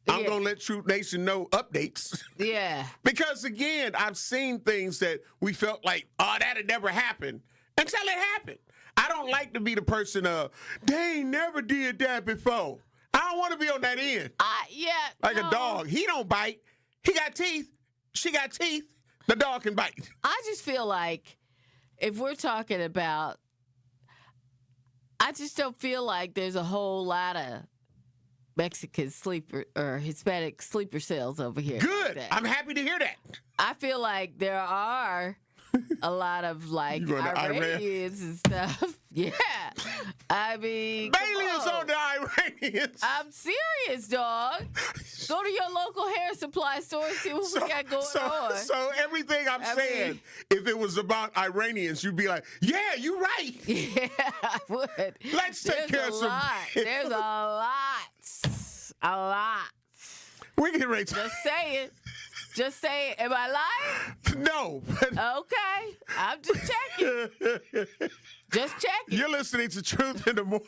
I'm going to let Truth Nation know updates.
Yeah.
Because, again, I've seen things that we felt like, that had never happened until it happened. I don't like to be the person they ain't never did that before. I don't want to be on that end. Like a dog. He don't bite. He got teeth. She got teeth. The dog can bite.
I just feel like if we're talking about, I just don't feel like there's a whole lot of Mexican sleeper or Hispanic sleeper cells over here.
Good. I'm happy to hear that.
I feel like there are a lot of Iranians and stuff. Yeah. I mean,
Bailey is on the Iranians.
I'm serious, dog. Go to your local hair supply store and see what we got going on.
So everything I'm saying, if it was about Iranians, you'd be like, yeah, you're right.
Yeah, I would.
Let's take care of some.
There's a lot.
We get ready to
Just say it. Am I lying?
No.
Okay. I'm just checking. Just checking.
You're listening to Truth in the Morning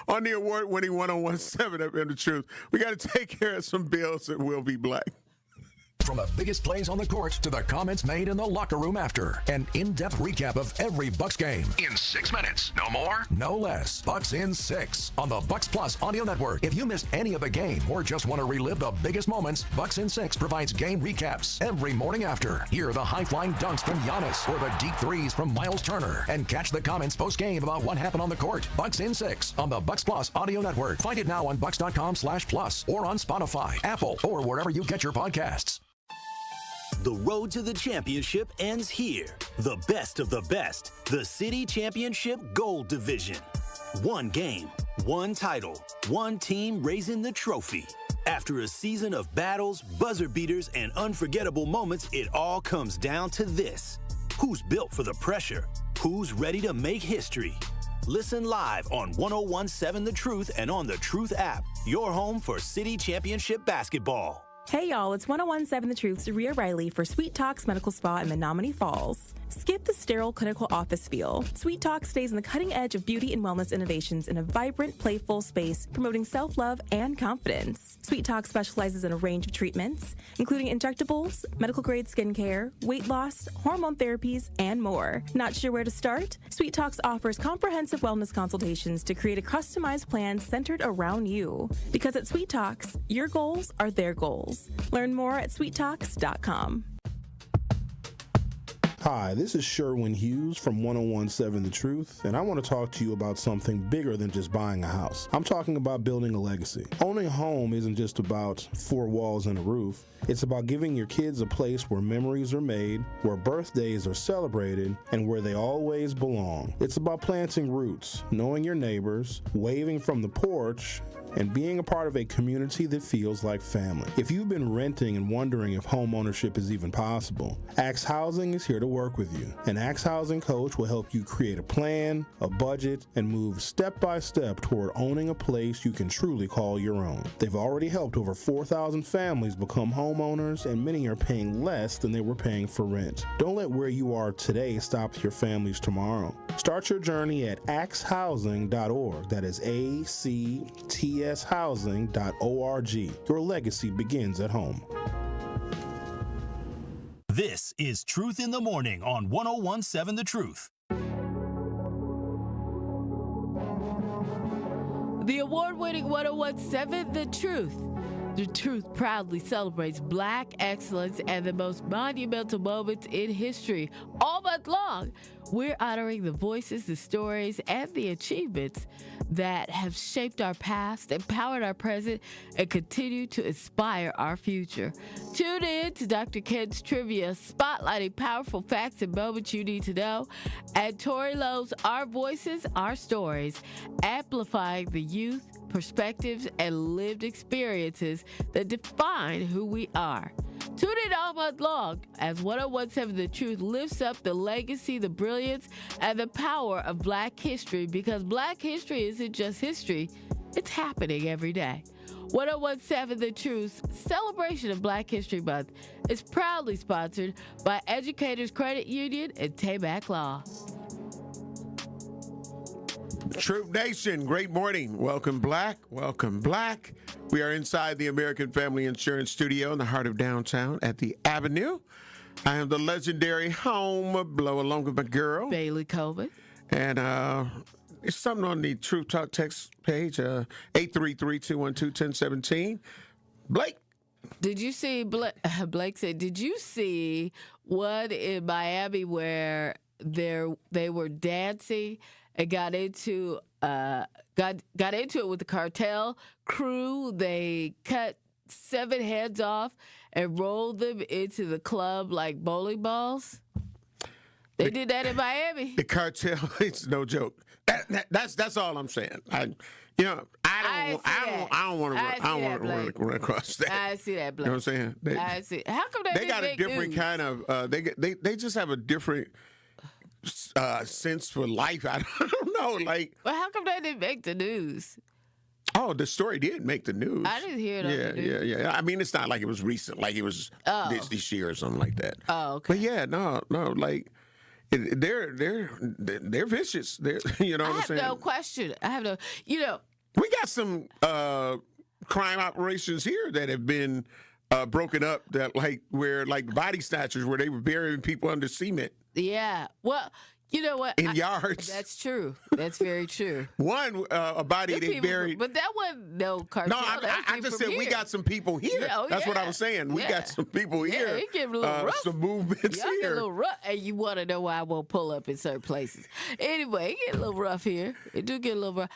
on the award-winning 101.7 FM The Truth. We got to take care of some bills and we'll be black.
From the biggest plays on the court to the comments made in the locker room after. An in-depth recap of every Bucks game. In 6 minutes. No more, no less. Bucks in 6 on the Bucks Plus Audio Network. If you missed any of the game or just want to relive the biggest moments, Bucks in 6 provides game recaps every morning after. Hear the high-flying dunks from Giannis or the deep threes from Miles Turner. And catch the comments post-game about what happened on the court. Bucks in 6 on the Bucks Plus Audio Network. Find it now on bucks.com/plus or on Spotify, Apple, or wherever you get your podcasts.
The road to the championship ends here. The best of the best, the City Championship Gold Division. One game, one title, one team raising the trophy. After a season of battles, buzzer beaters, and unforgettable moments, it all comes down to this. Who's built for the pressure? Who's ready to make history? Listen live on 101.7 The Truth and on the Truth app, your home for City Championship basketball.
Hey y'all, it's 101.7 The Truth's Rhea Riley for Sweet Talks Medical Spa in Menominee Falls. Skip the sterile clinical office feel. Sweet Talk stays on the cutting edge of beauty and wellness innovations in a vibrant, playful space promoting self-love and confidence. Sweet Talk specializes in a range of treatments, including injectables, medical-grade skincare, weight loss, hormone therapies, and more. Not sure where to start? Sweet Talks offers comprehensive wellness consultations to create a customized plan centered around you. Because at Sweet Talks, your goals are their goals. Learn more at sweettalks.com.
Hi, this is Sherwin Hughes from 101.7 The Truth, and I want to talk to you about something bigger than just buying a house. I'm talking about building a legacy. Owning a home isn't just about 4 walls and a roof. It's about giving your kids a place where memories are made, where birthdays are celebrated, and where they always belong. It's about planting roots, knowing your neighbors, waving from the porch, and being a part of a community that feels like family. If you've been renting and wondering if home ownership is even possible, Axe Housing is here to work with you. An Axe Housing coach will help you create a plan, a budget, and move step by step toward owning a place you can truly call your own. They've already helped over 4,000 families become homeowners, and many are paying less than they were paying for rent. Don't let where you are today stop your families tomorrow. Start your journey at axehousing.org. That is ACTShousing.org. Your legacy begins at home.
This is Truth in the Morning on 101.7 The Truth.
The award-winning 101.7 The Truth. The Truth proudly celebrates Black excellence and the most monumental moments in history. All month long, we're honoring the voices, the stories, and the achievements that have shaped our past, empowered our present, and continue to inspire our future. Tune in to Dr. Ken's Trivia, spotlighting powerful facts and moments you need to know, and Tori Lowe's Our Voices, Our Stories, amplifying the youth, perspectives, and lived experiences that define who we are. Tune in all month long as 101.7 The Truth lifts up the legacy, the brilliance, and the power of Black history, because Black history isn't just history, it's happening every day. 101.7 The Truth's celebration of Black History Month is proudly sponsored by Educators Credit Union and Tayback Law.
Troop Nation, great morning. Welcome, Black. Welcome, Black. We are inside the American Family Insurance Studio in the heart of downtown at the Avenue. I am the legendary home blow along with my girl,
Bailey Coleman.
And it's something on the Truth Talk text page, 833-212-1017. Blake.
Did you see, Blake said, did you see one in Miami where they were dancing and got into it with the Cartel crew? They cut 7 heads off and rolled them into the club like bowling balls. They did that in Miami.
The Cartel, it's no joke. That's all I'm saying. I don't want to run across that.
I see that, Blake.
You know what I'm saying?
I see. How come they
got a different
news?
kind of? They just have a different sense for life. I don't know. Like,
well, how come they didn't make the news?
Oh, the story did make the news.
I didn't hear it on the news.
Yeah. I mean, it's not like it was recent, like it was this year or something like that.
Oh, okay.
But yeah, no, like they're vicious. You know what I'm saying?
I have no question.
We got some crime operations here that have been broken up, that where body snatchers, where they were burying people under cement.
Yeah. Well, you know what?
In yards.
That's true. That's very true.
One, a body they buried.
But that wasn't no Cartel.
No, I just said we got some people here. That's what I was saying. We got some people here.
Yeah, it get a little rough.
Some movements
Y'all
here.
Get a little rough. And you want to know why I won't pull up in certain places. Anyway, it get a little rough here. It do get a little rough.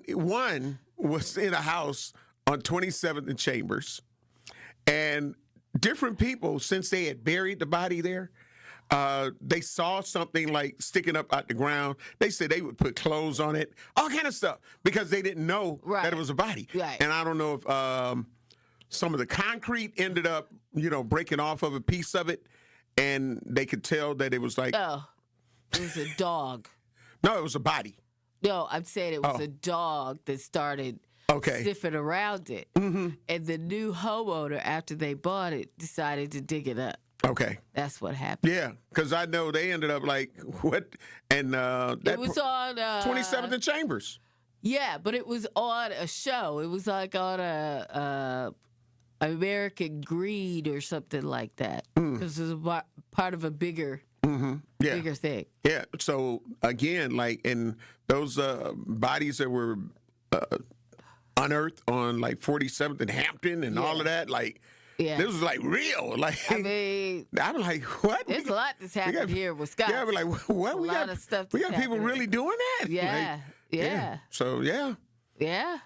One was in a house on 27th and Chambers. And different people, since they had buried the body there, they saw something like sticking up out the ground. They said they would put clothes on it, all kind of stuff, because they didn't know that it was a body.
Right.
And I don't know if some of the concrete ended up, breaking off of a piece of it, and they could tell that it was like...
Oh, it was a dog.
No, it was a body.
No, I'm saying it was a dog that started... sniffing around it.
Mm-hmm.
And the new homeowner, after they bought it, decided to dig it up.
Okay.
That's what happened.
Yeah, because I know they ended up what? And
it was on
27th and Chambers.
Yeah, but it was on a show. It was like on a American Greed or something like that. Because it was part of a bigger bigger thing.
Yeah. So again, and those bodies that were unearthed on 47th and Hampton and all of that, this was real.
I mean,
I'm like, what?
There's a lot that's happened here in Wisconsin.
Yeah, we're like, what?
We got
people really doing that?
Yeah.
So
yeah.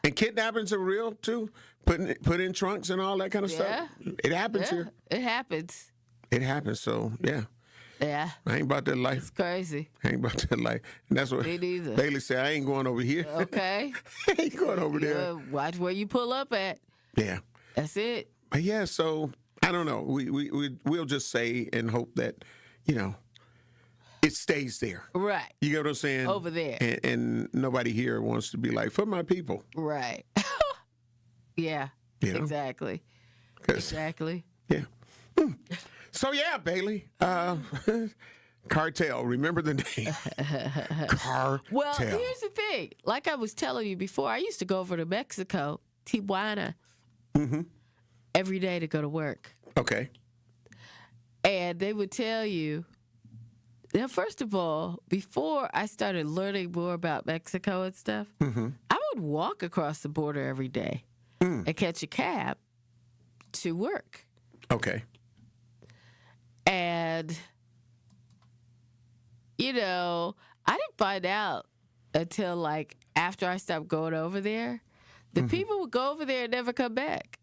And kidnappings are real too. Put in trunks and all that kind of stuff. It happens here.
It happens.
It happens. So yeah.
Yeah.
I ain't about that life.
It's crazy.
I ain't about that life. And that's what
Me neither.
Bailey said, I ain't going over here.
Okay.
I ain't going over there.
Watch where you pull up at.
Yeah.
That's it.
But yeah, so I don't know. We'll just say and hope that, it stays there.
Right.
You get what I'm saying?
Over there.
And nobody here wants to be like, for my people.
Right. Yeah. Exactly. Exactly.
Yeah. So yeah, Bailey. Cartel. Remember the name. Cartel.
Well, here's the thing. Like I was telling you before, I used to go over to Mexico, Tijuana, every day to go to work.
Okay.
And they would tell you, now, first of all, before I started learning more about Mexico and stuff, I would walk across the border every day and catch a cab to work.
Okay.
And, I didn't find out until after I stopped going over there. The people would go over there and never come back.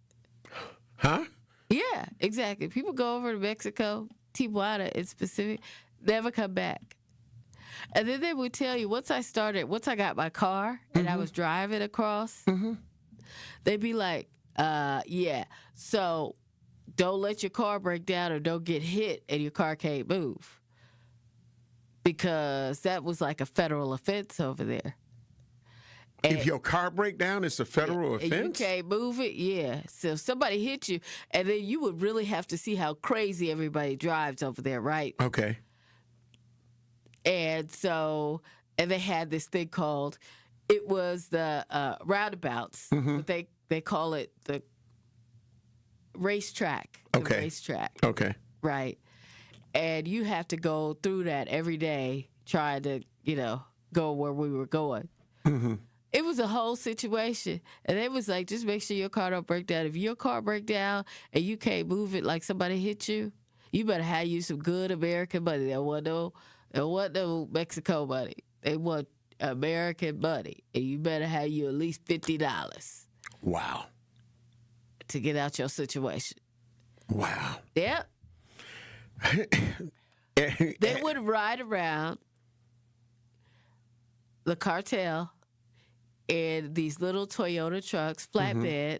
Huh?
Yeah, exactly. People go over to Mexico, Tijuana in specific, never come back. And then they would tell you, once I got my car and I was driving across, they'd be like, so don't let your car break down or don't get hit and your car can't move. Because that was like a federal offense over there.
If your car break down, it's a federal offense?
And you can't move it, yeah. So if somebody hit you, and then you would really have to see how crazy everybody drives over there, right?
Okay.
And so and they had this thing called, it was the roundabouts, but they call it the racetrack. The racetrack.
Okay.
Right. And you have to go through that every day trying to, go where we were going. It was a whole situation. And it was like, just make sure your car don't break down. If your car break down and you can't move it like somebody hit you, you better have you some good American money. There wasn't no Mexico money. They want American money. And you better have you at least $50.
Wow.
To get out your situation.
Wow.
Yep. They would ride around the cartel in these little Toyota trucks, flatbed,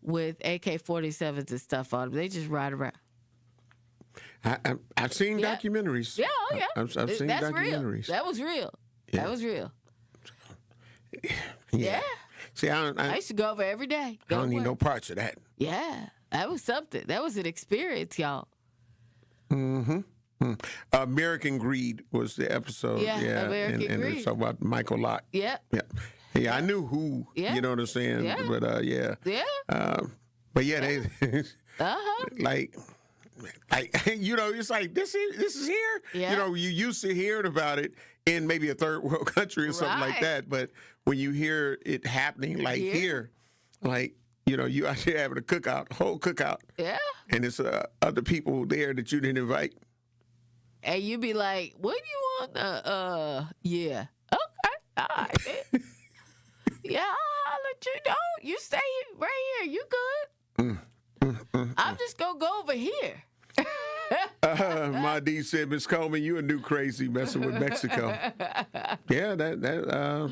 with AK-47s and stuff on them. They just ride around.
I've seen documentaries.
Yeah, oh yeah.
I've seen
That's
documentaries.
Real. That was real.
Yeah.
That was real.
Yeah. See,
I used to go over every day.
I don't need no parts of that.
Yeah, that was something. That was an experience, y'all.
American Greed was the episode.
Yeah, American Greed.
And it's about Michael Lott.
Yep.
Yeah, I knew who.
Yeah.
You know what I'm saying?
Yeah.
But yeah.
Yeah.
But yeah, they like it's like this is here.
Yeah.
You used to hearing about it in maybe a third world country or something like that, but when you hear it happening like here, like you out here having a whole cookout.
Yeah.
And it's other people there that you didn't invite.
And you be like, what do you want? Yeah. Okay. All right, then. Yeah, I'll let you know. You stay right here. You good? I'm just going to go over here.
My D said, Miss Coleman, you a new crazy messing with Mexico. Yeah,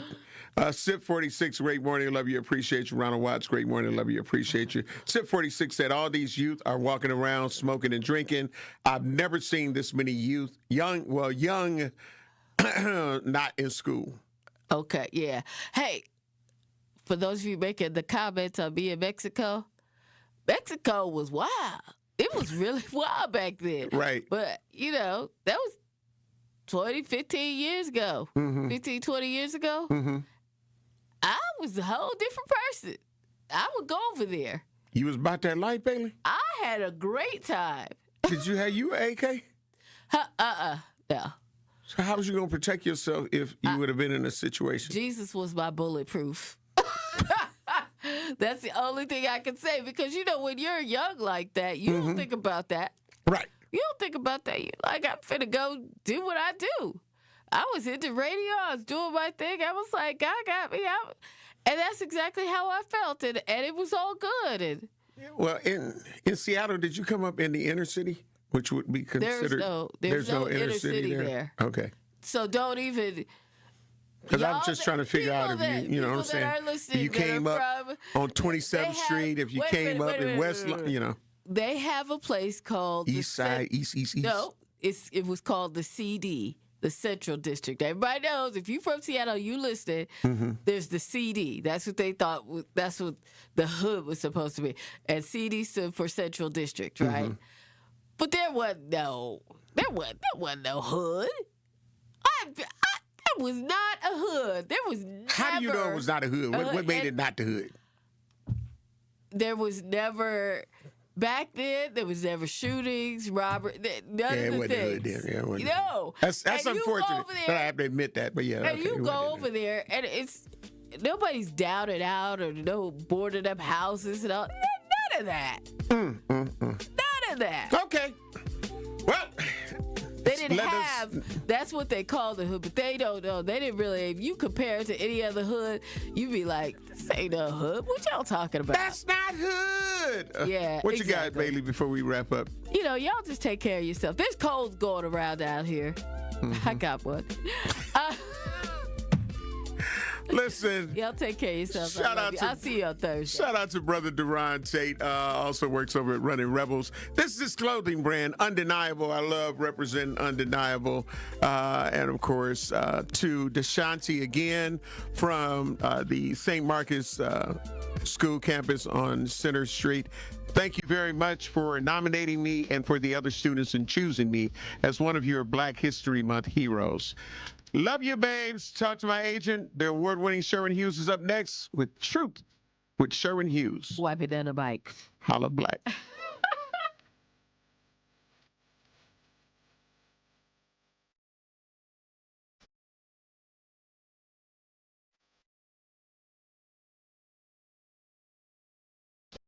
Sip 46, great morning, love you, appreciate you. Ronald Watts, great morning, love you, appreciate you. Sip 46 said, all these youth are walking around smoking and drinking. I've never seen this many youth, young, not in school.
Okay, yeah. Hey, for those of you making the comments on me in Mexico was wild. It was really wild back then.
Right.
But, that was 15 years ago. 15, 20 years ago. I was a whole different person. I would go over there.
You was about that life, Bailey?
I had a great time.
Did you have you an AK?
No.
So how was you going to protect yourself if you would have been in a situation?
Jesus was my bulletproof. That's the only thing I can say, because when you're young like that, you don't think about that.
Right.
You don't think about that. You're like, I'm finna go do what I do. I was into radio. I was doing my thing. I was like, God got me out. And that's exactly how I felt. And it was all good.
Well, in Seattle, did you come up in the inner city, which would be considered?
There's no inner city there.
Okay.
So don't even.
Because I'm just trying to figure out if you know what I'm saying. If you came up on 27th Street, if you came up in West,
They have a place called
East Side, East.
No, it was called the CD, the Central District. Everybody knows if you're from Seattle, you listening. There's the CD. That's what they thought. That's what the hood was supposed to be. And CD stood for Central District, right? But there wasn't no hood. That was not a hood. There was never.
How do you know it was not a hood? What made it not the hood?
There was never. Back then, there was never shootings, robbery, none of the things. No.
That's unfortunate that I have to admit that, but yeah.
And you go over there, and it's nobody's down and out or no boarded up houses and all. None of that. None of that.
Okay. Well.
They didn't have, that's what they call the hood, but they don't know. They didn't really, if you compare it to any other hood, you'd be like, this ain't no hood. What y'all talking about?
That's not hood.
Yeah,
What you got, Bailey, before we wrap up?
Y'all just take care of yourself. There's colds going around out here. I got one.
Listen.
Y'all take care of yourself. I'll see you on Thursday.
Shout out to Brother Deron Tate. Also works over at Running Rebels. This is his clothing brand, Undeniable. I love representing Undeniable. And, of course, to Deshanti again from the St. Marcus School campus on Center Street. Thank you very much for nominating me and for the other students in choosing me as one of your Black History Month heroes. Love you, babes. Talk to my agent. The award-winning Sherwin Hughes is up next with Truth with Sherwin Hughes.
Wipe it down a bike.
Holla black.